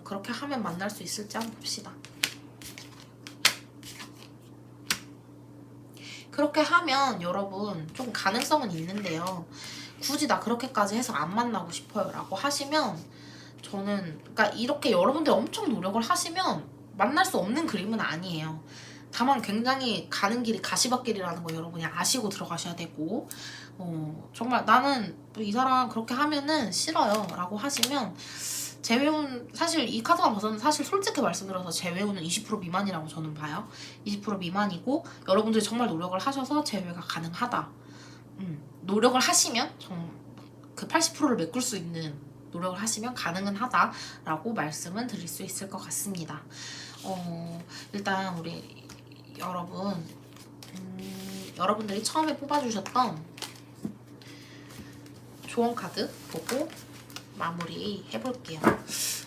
그렇게 하면 만날 수 있을지 한번 봅시다. 그렇게 하면 여러분 좀 가능성은 있는데요. 굳이 나 그렇게까지 해서 안 만나고 싶어요 라고 하시면 저는 그러니까 이렇게 여러분들이 엄청 노력을 하시면 만날 수 없는 그림은 아니에요. 다만 굉장히 가는 길이 가시밭길이라는 거 여러분이 아시고 들어가셔야 되고, 정말 나는 이 사람 그렇게 하면은 싫어요 라고 하시면, 재회운 사실 이 카드만 봐서는 사실 솔직히 말씀드려서 재회운은 20% 미만이라고 저는 봐요. 20% 미만이고 여러분들이 정말 노력을 하셔서 재회가 가능하다. 노력을 하시면 그 80%를 메꿀 수 있는 노력을 하시면 가능은 하다라고 말씀은 드릴 수 있을 것 같습니다. 일단 우리 여러분들이 처음에 뽑아주셨던 조언 카드 보고 마무리 해볼게요.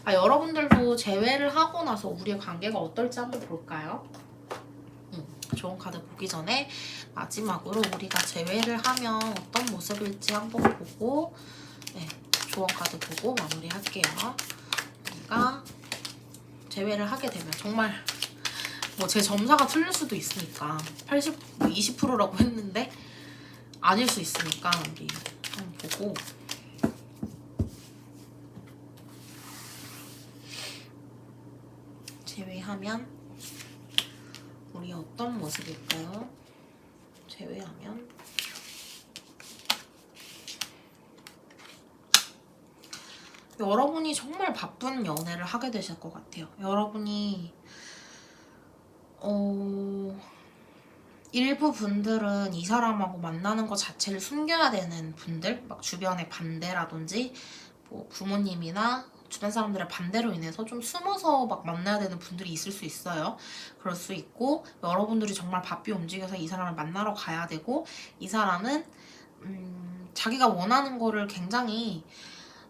여러분들도 재회를 하고 나서 우리의 관계가 어떨지 한번 볼까요? 조언 카드 보기 전에 마지막으로 우리가 재회를 하면 어떤 모습일지 한번 보고, 네, 조언 카드 보고 마무리할게요. 우리가 재회를 하게 되면 정말 뭐 제 점사가 틀릴 수도 있으니까 20%라고 했는데 아닐 수 있으니까 우리 한번 보고, 제외하면 우리 어떤 모습일까요? 제외하면 여러분이 정말 바쁜 연애를 하게 되실 것 같아요. 여러분이 일부 분들은 이 사람하고 만나는 것 자체를 숨겨야 되는 분들, 막 주변의 반대라든지 뭐 부모님이나 주변 사람들의 반대로 인해서 좀 숨어서 막 만나야 되는 분들이 있을 수 있어요. 그럴 수 있고, 여러분들이 정말 바삐 움직여서 이 사람을 만나러 가야 되고, 이 사람은 자기가 원하는 거를 굉장히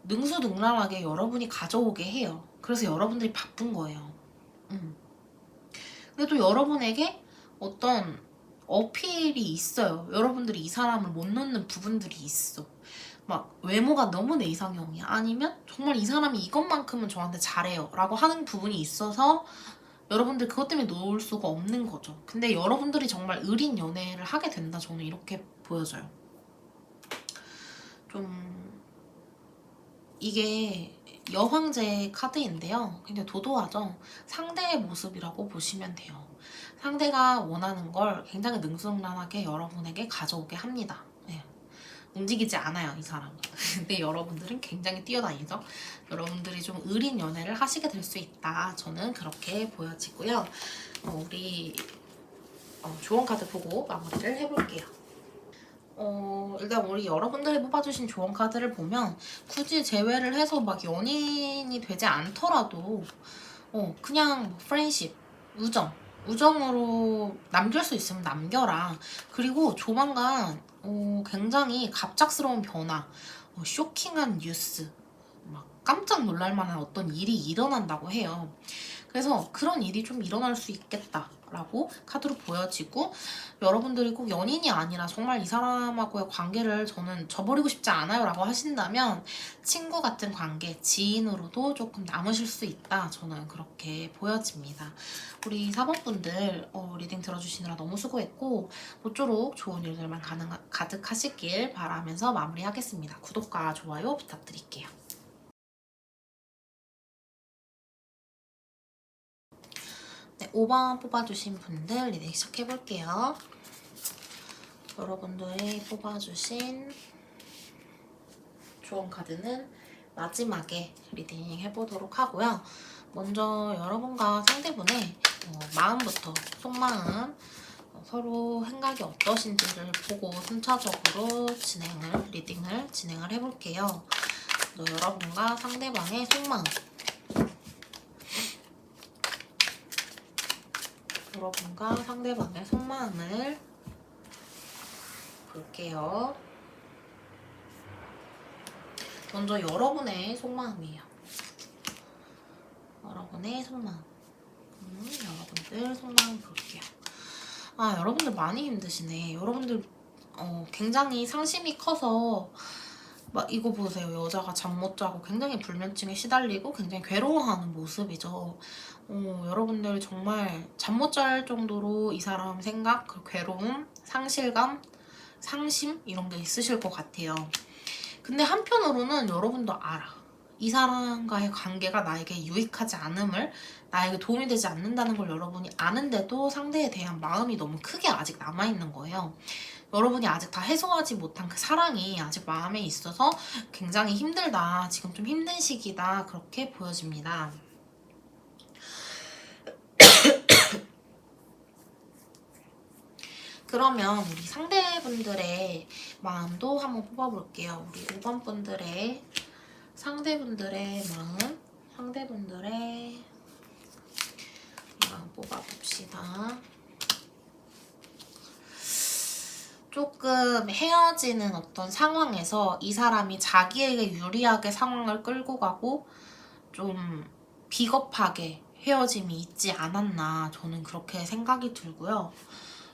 능수능란하게 여러분이 가져오게 해요. 그래서 여러분들이 바쁜 거예요. 근데 또 여러분에게 어떤 어필이 있어요. 여러분들이 이 사람을 못 놓는 부분들이 있어. 막 외모가 너무 내 이상형이야. 아니면 정말 이 사람이 이것만큼은 저한테 잘해요 라고 하는 부분이 있어서 여러분들 그것 때문에 놓을 수가 없는 거죠. 근데 여러분들이 정말 의린 연애를 하게 된다, 저는 이렇게 보여져요. 좀 이게 여황제 카드인데요. 굉장히 도도하죠. 상대의 모습이라고 보시면 돼요. 상대가 원하는 걸 굉장히 능수능란하게 여러분에게 가져오게 합니다. 네. 움직이지 않아요, 이 사람은. 근데 여러분들은 굉장히 뛰어다니죠. 여러분들이 좀 의린 연애를 하시게 될 수 있다, 저는 그렇게 보여지고요. 우리 조언 카드 보고 마무리를 해볼게요. 일단 우리 여러분들이 뽑아주신 조언 카드를 보면 굳이 제외를 해서 막 연인이 되지 않더라도 그냥 뭐 프렌십, 우정으로 남길 수 있으면 남겨라. 그리고 조만간 굉장히 갑작스러운 변화, 쇼킹한 뉴스, 막 깜짝 놀랄 만한 어떤 일이 일어난다고 해요. 그래서 그런 일이 좀 일어날 수 있겠다라고 카드로 보여지고, 여러분들이 꼭 연인이 아니라 정말 이 사람하고의 관계를 저는 저버리고 싶지 않아요 라고 하신다면 친구 같은 관계, 지인으로도 조금 남으실 수 있다, 저는 그렇게 보여집니다. 우리 4번분들 리딩 들어주시느라 너무 수고했고, 모쪼록 좋은 일들만 가득하시길 바라면서 마무리하겠습니다. 구독과 좋아요 부탁드릴게요. 네, 5번 뽑아주신 분들 리딩 시작해볼게요. 여러분들이 뽑아주신 조언 카드는 마지막에 리딩 해보도록 하고요. 먼저 여러분과 상대분의 마음부터 속마음, 서로 생각이 어떠신지를 보고 순차적으로 리딩을 진행을 해볼게요. 여러분과 상대방의 속마음, 여러분과 상대방의 속마음을 볼게요. 먼저 여러분의 속마음이에요. 여러분의 속마음. 여러분들 속마음 볼게요. 여러분들 많이 힘드시네. 여러분들 굉장히 상심이 커서 막 이거 보세요. 여자가 잠 못 자고 굉장히 불면증에 시달리고 굉장히 괴로워하는 모습이죠. 여러분들 정말 잠 못 잘 정도로 이 사람 생각, 그 괴로움, 상실감, 상심 이런 게 있으실 것 같아요. 근데 한편으로는 여러분도 알아. 이 사람과의 관계가 나에게 유익하지 않음을, 나에게 도움이 되지 않는다는 걸 여러분이 아는데도 상대에 대한 마음이 너무 크게 아직 남아있는 거예요. 여러분이 아직 다 해소하지 못한 그 사랑이 아직 마음에 있어서 굉장히 힘들다, 지금 좀 힘든 시기다, 그렇게 보여집니다. 그러면 우리 상대분들의 마음도 한번 뽑아볼게요. 우리 5번 분들의 상대분들의 마음, 상대분들의 마음 뽑아봅시다. 조금 헤어지는 어떤 상황에서 이 사람이 자기에게 유리하게 상황을 끌고 가고 좀 비겁하게 헤어짐이 있지 않았나, 저는 그렇게 생각이 들고요.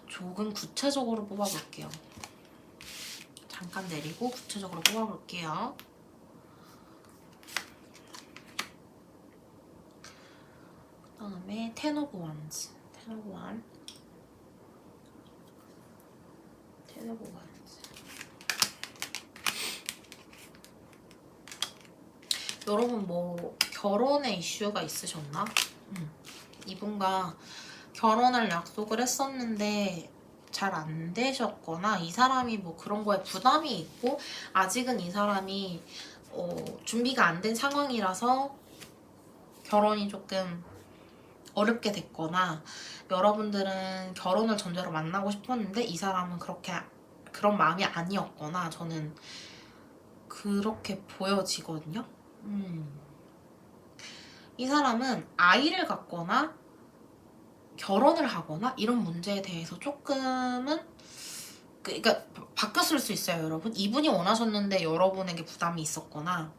조금 구체적으로 뽑아볼게요. 잠깐 내리고 구체적으로 뽑아볼게요. 그 다음에 텐 오브 원즈, 텐 오브 원, 텐 오브 원즈. 여러분 뭐 결혼의 이슈가 있으셨나? 이분과 결혼할 약속을 했었는데 잘 안 되셨거나 이 사람이 뭐 그런 거에 부담이 있고 아직은 이 사람이 준비가 안 된 상황이라서 결혼이 조금 어렵게 됐거나, 여러분들은 결혼을 전제로 만나고 싶었는데 이 사람은 그런 마음이 아니었거나, 저는 그렇게 보여지거든요. 이 사람은 아이를 갖거나 결혼을 하거나 이런 문제에 대해서 조금은 그러니까 바뀌었을 수 있어요, 여러분. 이분이 원하셨는데 여러분에게 부담이 있었거나,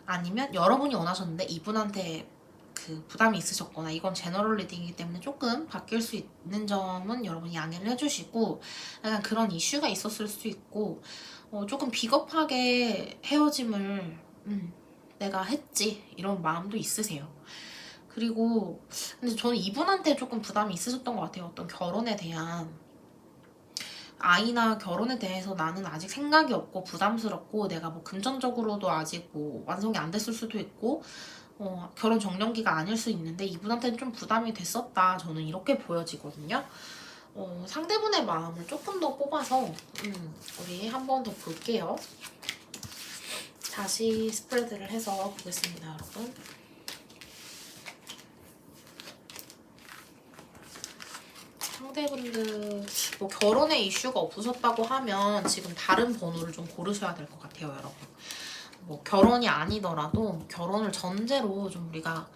아니면 여러분이 원하셨는데 이분한테 그 부담이 있으셨거나, 이건 제너럴 리딩이기 때문에 조금 바뀔 수 있는 점은 여러분이 양해를 해주시고, 약간 그런 이슈가 있었을 수 있고, 조금 비겁하게 헤어짐을 내가 했지, 이런 마음도 있으세요. 그리고 근데 저는 이분한테 조금 부담이 있으셨던 것 같아요. 어떤 결혼에 대한, 아이나 결혼에 대해서 나는 아직 생각이 없고 부담스럽고, 내가 뭐 금전적으로도 아직 뭐 완성이 안 됐을 수도 있고, 결혼 정년기가 아닐 수 있는데 이분한테는 좀 부담이 됐었다, 저는 이렇게 보여지거든요. 상대분의 마음을 조금 더 뽑아서 우리 한 번 더 볼게요. 다시 스프레드를 해서 보겠습니다, 여러분. 상대분들 뭐 결혼에 이슈가 없으셨다고 하면 지금 다른 번호를 좀 고르셔야 될 것 같아요, 여러분. 뭐 결혼이 아니더라도 결혼을 전제로 좀 우리가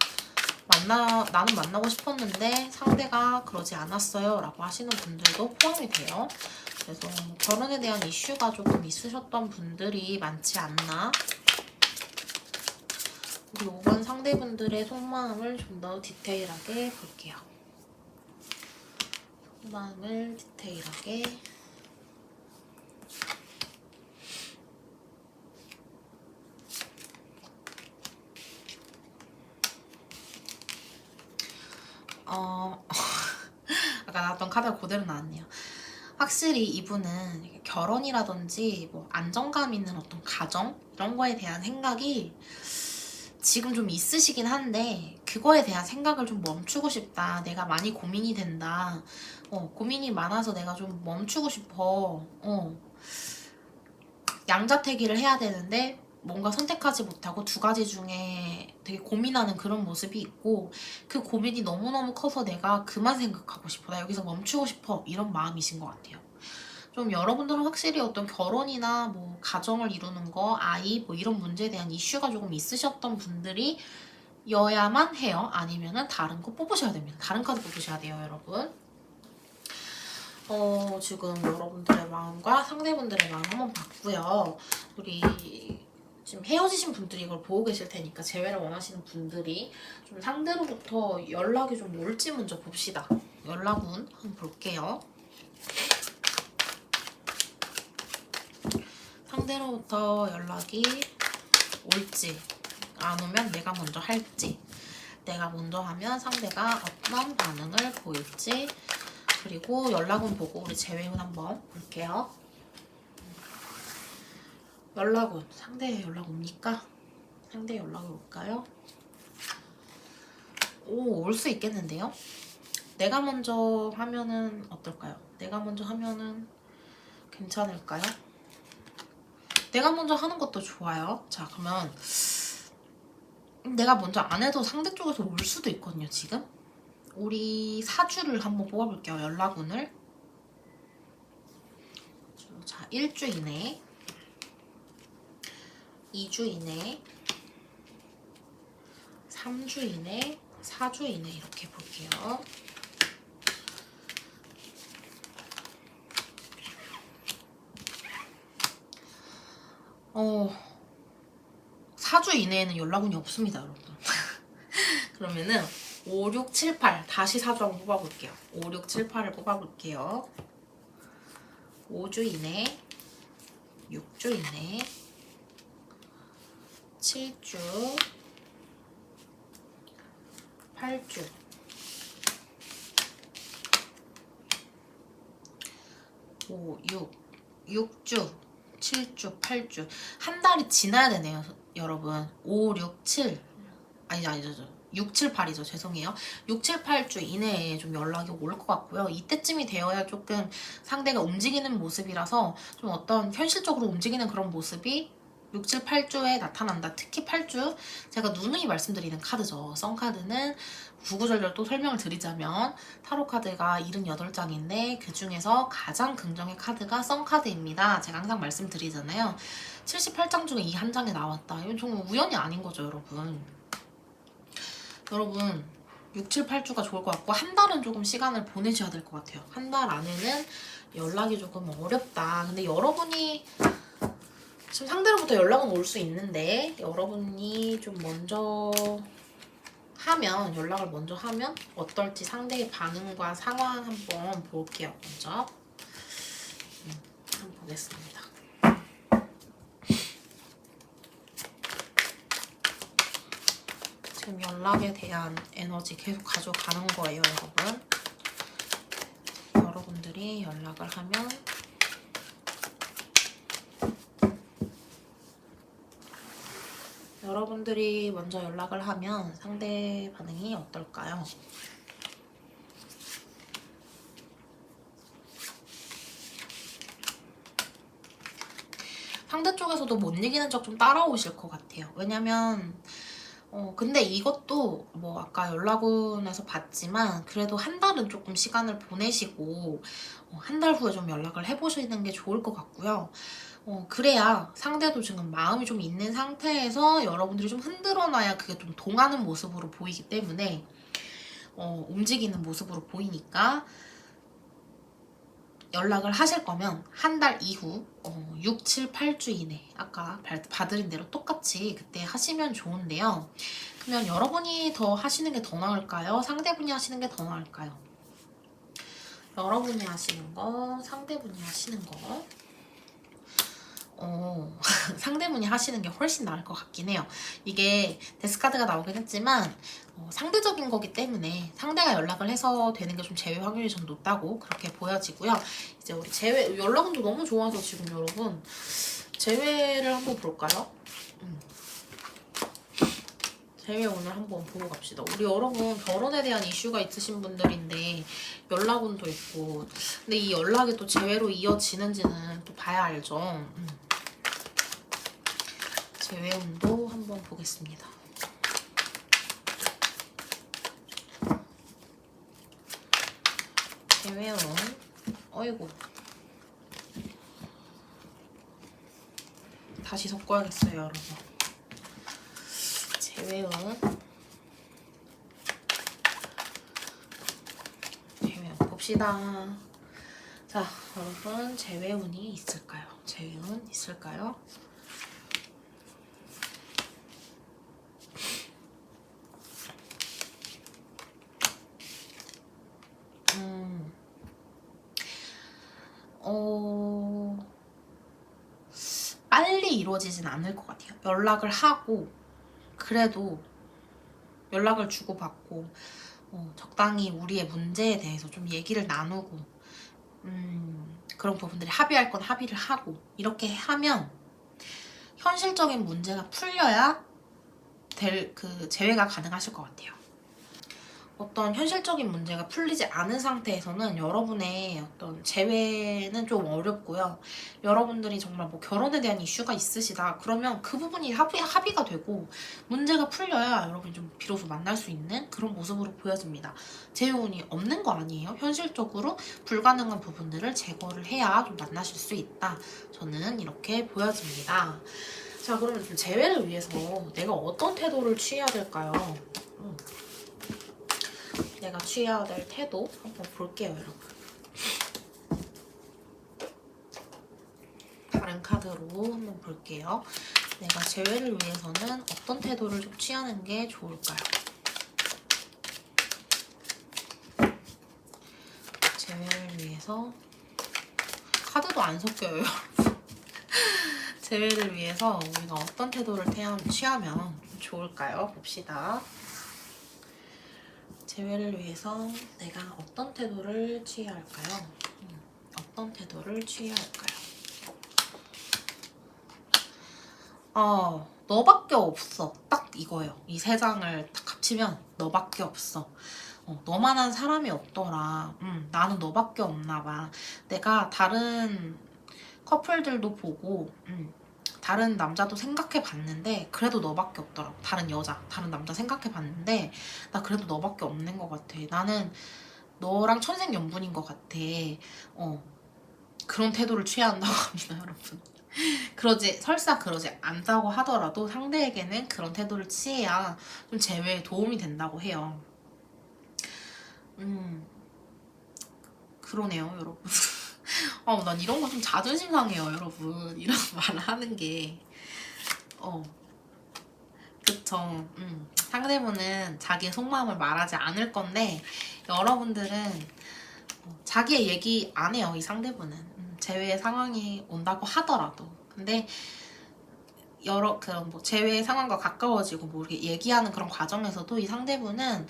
나는 만나고 싶었는데 상대가 그러지 않았어요 라고 하시는 분들도 포함이 돼요. 그래서 결혼에 대한 이슈가 조금 있으셨던 분들이 많지 않나. 우리 5번 상대분들의 속마음을 좀 더 디테일하게 볼게요. 속마음을 디테일하게. 아까 나왔던 카드가 그대로 나왔네요. 확실히 이분은 결혼이라든지 뭐 안정감 있는 어떤 가정 이런 거에 대한 생각이 지금 좀 있으시긴 한데, 그거에 대한 생각을 좀 멈추고 싶다, 내가 많이 고민이 된다, 고민이 많아서 내가 좀 멈추고 싶어, 양자택일을 해야 되는데 뭔가 선택하지 못하고 두 가지 중에 되게 고민하는 그런 모습이 있고, 그 고민이 너무너무 커서 내가 그만 생각하고 싶어, 나 여기서 멈추고 싶어, 이런 마음이신 것 같아요. 좀 여러분들은 확실히 어떤 결혼이나 뭐 가정을 이루는 거, 아이 뭐 이런 문제에 대한 이슈가 조금 있으셨던 분들이 여야만 해요. 아니면은 다른 거 뽑으셔야 됩니다. 다른 카드 뽑으셔야 돼요, 여러분. 지금 여러분들의 마음과 상대분들의 마음 한번 봤고요. 우리 지금 헤어지신 분들이 이걸 보고 계실 테니까, 재회를 원하시는 분들이 좀 상대로부터 연락이 좀 올지 먼저 봅시다. 연락운 한번 볼게요. 상대로부터 연락이 올지, 안 오면 내가 먼저 할지, 내가 먼저 하면 상대가 어떤 반응을 보일지, 그리고 연락운 보고 우리 재회운 한번 볼게요. 연락운, 상대의 연락 옵니까? 상대 연락이 올까요? 오, 올 수 있겠는데요? 내가 먼저 하면은 어떨까요? 내가 먼저 하면은 괜찮을까요? 내가 먼저 하는 것도 좋아요. 자, 그러면 내가 먼저 안 해도 상대 쪽에서 올 수도 있거든요, 지금. 우리 사주를 한번 뽑아볼게요, 연락운을. 자, 1주 이내, 2주 이내, 3주 이내, 4주 이내 이렇게 볼게요. 4주 이내에는 연락운이 없습니다, 여러분. 그러면은 5, 6, 7, 8 다시 사주 한번 뽑아볼게요. 5, 6, 7, 8을 뽑아볼게요. 5주 이내, 6주 이내, 7주, 8주, 5, 6주, 7주, 8주. 한 달이 지나야 되네요, 여러분. 5, 6, 7. 아니죠. 6, 7, 8이죠. 죄송해요. 6, 7, 8주 이내에 좀 연락이 올 것 같고요. 이때쯤이 되어야 조금 상대가 움직이는 모습이라서 좀 어떤 현실적으로 움직이는 그런 모습이 6, 7, 8주에 나타난다. 특히 8주. 제가 누누이 말씀드리는 카드죠. 썬카드는 구구절절 또 설명을 드리자면 타로 카드가 78장인데 그 중에서 가장 긍정의 카드가 썬카드입니다. 제가 항상 말씀드리잖아요. 78장 중에 이 한 장에 나왔다. 이건 정말 우연이 아닌 거죠, 여러분. 여러분 6, 7, 8주가 좋을 것 같고 한 달은 조금 시간을 보내셔야 될 것 같아요. 한 달 안에는 연락이 조금 어렵다. 근데 여러분이 지금 상대로부터 연락은 올 수 있는데 여러분이 좀 먼저 하면 연락을 먼저 하면 어떨지 상대의 반응과 상황 한번 볼게요. 먼저 한번 보겠습니다. 지금 연락에 대한 에너지 계속 가져가는 거예요, 여러분. 여러분들이 연락을 하면 여러분들이 먼저 연락을 하면 상대 반응이 어떨까요? 상대 쪽에서도 못 이기는 척 좀 따라오실 것 같아요. 왜냐면 근데 이것도 뭐 아까 연락운에서 봤지만 그래도 한 달은 조금 시간을 보내시고 한 달 후에 좀 연락을 해보시는 게 좋을 것 같고요. 그래야 상대도 지금 마음이 좀 있는 상태에서 여러분들이 좀 흔들어 놔야 그게 좀 동하는 모습으로 보이기 때문에 움직이는 모습으로 보이니까 연락을 하실 거면 한 달 이후 6, 7, 8주 이내 아까 봐드린 대로 똑같이 그때 하시면 좋은데요. 그러면 여러분이 더 하시는 게 더 나을까요? 상대분이 하시는 게 더 나을까요? 여러분이 하시는 거, 상대분이 하시는 거. 상대분이 하시는 게 훨씬 나을 것 같긴 해요. 이게 데스카드가 나오긴 했지만 상대적인 거기 때문에 상대가 연락을 해서 되는 게 좀 제외 확률이 좀 높다고 그렇게 보여지고요. 이제 우리 제외 연락운도 너무 좋아서 지금 여러분 제외를 한번 볼까요? 제외 오늘 한번 보고 갑시다. 우리 여러분 결혼에 대한 이슈가 있으신 분들인데 연락운도 있고 근데 이 연락이 또 제외로 이어지는지는 또 봐야 알죠. 제외운도 한번 보겠습니다. 제외운 어이구 다시 섞어야겠어요, 여러분. 제외운 봅시다. 자, 여러분 제외운이 있을까요? 제외운 있을까요? 빨리 이루어지진 않을 것 같아요. 연락을 하고 그래도 연락을 주고받고 적당히 우리의 문제에 대해서 좀 얘기를 나누고 그런 부분들이 합의할 건 합의를 하고 이렇게 하면 현실적인 문제가 풀려야 그 제외가 가능하실 것 같아요. 어떤 현실적인 문제가 풀리지 않은 상태에서는 여러분의 어떤 재회는 좀 어렵고요. 여러분들이 정말 뭐 결혼에 대한 이슈가 있으시다 그러면 그 부분이 합의가 되고 문제가 풀려야 여러분이 좀 비로소 만날 수 있는 그런 모습으로 보여집니다. 재회운이 없는 거 아니에요. 현실적으로 불가능한 부분들을 제거를 해야 좀 만나실 수 있다. 저는 이렇게 보여집니다. 자, 그러면 좀 재회를 위해서 내가 어떤 태도를 취해야 될까요? 내가 취해야 될 태도 한번 볼게요, 여러분. 다른 카드로 한번 볼게요. 내가 재회를 위해서는 어떤 태도를 좀 취하는 게 좋을까요? 재회를 위해서 카드도 안 섞여요, 여러분. 재회를 위해서 우리가 어떤 태도를 취하면 좋을까요? 봅시다. 재회를 위해서 내가 어떤 태도를 취해야 할까요? 어떤 태도를 취해야 할까요? 너밖에 없어. 딱 이거예요. 이 세 장을 딱 합치면 너밖에 없어. 너만한 사람이 없더라. 나는 너밖에 없나 봐. 내가 다른 커플들도 보고 다른 남자도 생각해 봤는데 그래도 너밖에 없더라고. 다른 여자, 다른 남자 생각해 봤는데 나 그래도 너밖에 없는 것 같아. 나는 너랑 천생연분인 것 같아. 그런 태도를 취해야 한다고 합니다, 여러분. 설사 그러지 않다고 하더라도 상대에게는 그런 태도를 취해야 좀 재회에 도움이 된다고 해요. 그러네요, 여러분. 난 이런 거 좀 자존심 상해요, 여러분. 이런 말을 하는 게. 그쵸. 상대분은 자기의 속마음을 말하지 않을 건데, 여러분들은 자기의 얘기 안 해요, 이 상대분은. 재회의 상황이 온다고 하더라도. 근데, 그런 재회의 상황과 가까워지고 이렇게 얘기하는 그런 과정에서도 이 상대분은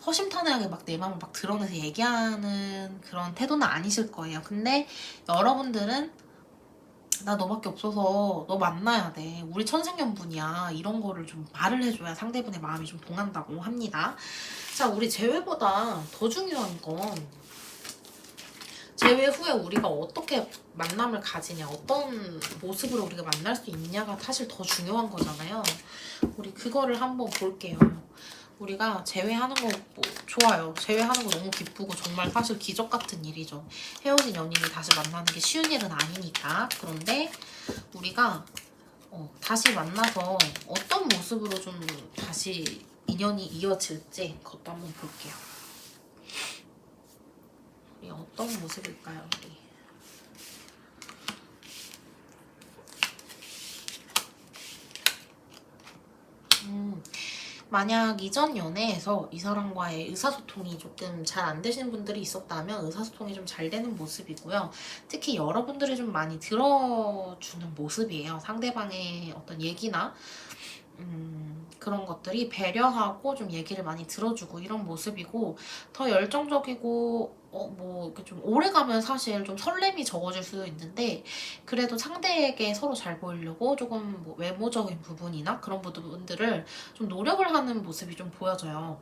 허심탄회하게 막 내 마음을 막 드러내서 얘기하는 그런 태도는 아니실 거예요. 근데 여러분들은 나 너밖에 없어서 너 만나야 돼. 우리 천생연분이야. 이런 거를 좀 말을 해줘야 상대분의 마음이 좀 동한다고 합니다. 자, 우리 재회보다 더 중요한 건 재회 후에 우리가 어떻게 만남을 가지냐, 어떤 모습으로 우리가 만날 수 있냐가 사실 더 중요한 거잖아요. 우리 그거를 한번 볼게요. 우리가 재회하는 거 좋아요. 재회하는 거 너무 기쁘고 정말 사실 기적 같은 일이죠. 헤어진 연인이 다시 만나는 게 쉬운 일은 아니니까. 그런데 우리가 다시 만나서 어떤 모습으로 좀 다시 인연이 이어질지 그것도 한번 볼게요. 우리 어떤 모습일까요, 우리? 만약 이전 연애에서 이 사람과의 의사소통이 조금 잘 안 되시는 분들이 있었다면 의사소통이 좀 잘 되는 모습이고요. 특히 여러분들이 좀 많이 들어주는 모습이에요. 상대방의 어떤 얘기나 그런 것들이 배려하고 좀 얘기를 많이 들어주고 이런 모습이고, 더 열정적이고 이렇게 좀 오래가면 사실 좀 설렘이 적어질 수도 있는데, 그래도 상대에게 서로 잘 보이려고 조금 외모적인 부분이나 그런 부분들을 좀 노력을 하는 모습이 좀 보여져요.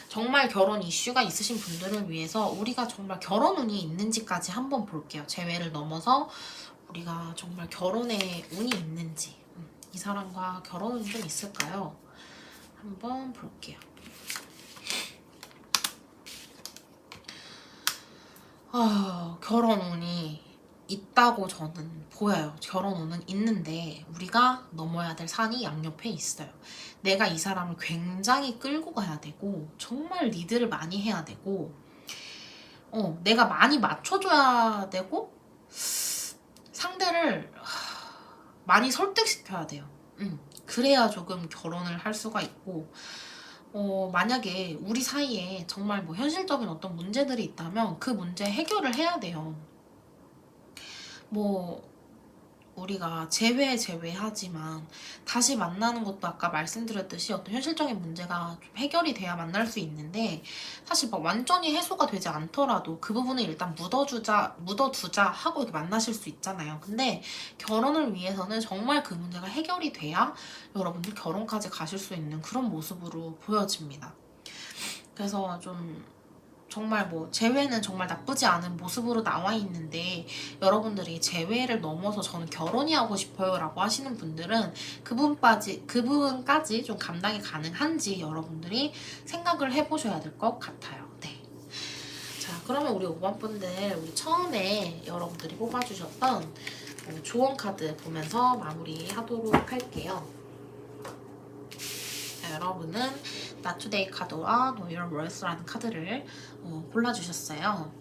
정말 결혼 이슈가 있으신 분들을 위해서 우리가 정말 결혼 운이 있는지까지 한번 볼게요. 재회를 넘어서 우리가 정말 결혼에 운이 있는지, 이 사람과 결혼 운이 좀 있을까요? 한번 볼게요. 결혼 운이 있다고 저는 보여요. 결혼 운은 있는데 우리가 넘어야 될 산이 양옆에 있어요. 내가 이 사람을 굉장히 끌고 가야 되고 정말 리드를 많이 해야 되고 내가 많이 맞춰줘야 되고 상대를 많이 설득시켜야 돼요. 그래야 조금 결혼을 할 수가 있고, 만약에 우리 사이에 정말 현실적인 어떤 문제들이 있다면 그 문제 해결을 해야 돼요. 우리가 제외하지만 다시 만나는 것도 아까 말씀드렸듯이 어떤 현실적인 문제가 좀 해결이 돼야 만날 수 있는데 사실 막 완전히 해소가 되지 않더라도 그 부분을 일단 묻어두자 하고 이렇게 만나실 수 있잖아요. 근데 결혼을 위해서는 정말 그 문제가 해결이 돼야 여러분들 결혼까지 가실 수 있는 그런 모습으로 보여집니다. 그래서 좀 정말 뭐 재회는 정말 나쁘지 않은 모습으로 나와 있는데 여러분들이 재회를 넘어서 저는 결혼이 하고 싶어요 라고 하시는 분들은 그 부분까지 좀 감당이 가능한지 여러분들이 생각을 해보셔야 될 것 같아요. 네. 자, 그러면 우리 5번 분들 우리 처음에 여러분들이 뽑아주셨던 조언 카드 보면서 마무리하도록 할게요. 자, 여러분은 Not Today 카드와 Know Your Worth라는 카드를 골라주셨어요.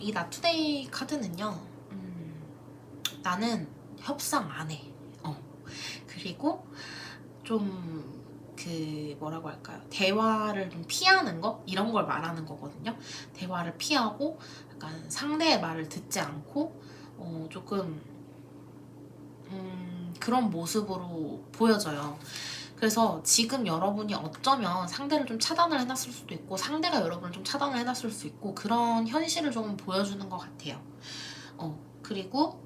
이 Not Today 카드는요, 나는 협상 안 해. 그리고 좀 뭐라고 할까요? 대화를 좀 피하는 거? 이런 걸 말하는 거거든요. 대화를 피하고 약간 상대의 말을 듣지 않고 조금 그런 모습으로 보여져요. 그래서 지금 여러분이 어쩌면 상대를 좀 차단을 해놨을 수도 있고 상대가 여러분을 좀 차단을 해놨을 수 있고 그런 현실을 조금 보여주는 것 같아요. 그리고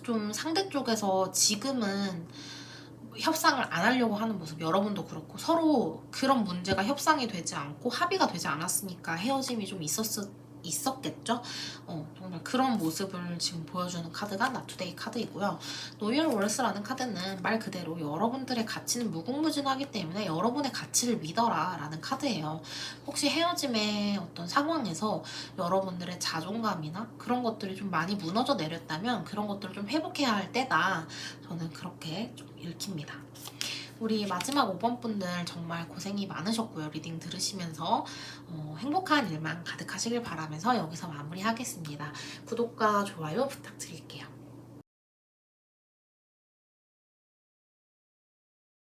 좀 상대 쪽에서 지금은 협상을 안 하려고 하는 모습, 여러분도 그렇고 서로 그런 문제가 협상이 되지 않고 합의가 되지 않았으니까 헤어짐이 좀 있었겠죠? 정말 그런 모습을 지금 보여주는 카드가 Not Today 카드이고요. Know Your Worth라는 카드는 말 그대로 여러분들의 가치는 무궁무진하기 때문에 여러분의 가치를 믿어라 라는 카드예요. 혹시 헤어짐의 어떤 상황에서 여러분들의 자존감이나 그런 것들이 좀 많이 무너져 내렸다면 그런 것들을 좀 회복해야 할 때다. 저는 그렇게 좀 읽힙니다. 우리 마지막 5번 분들 정말 고생이 많으셨고요. 리딩 들으시면서 행복한 일만 가득하시길 바라면서 여기서 마무리하겠습니다. 구독과 좋아요 부탁드릴게요.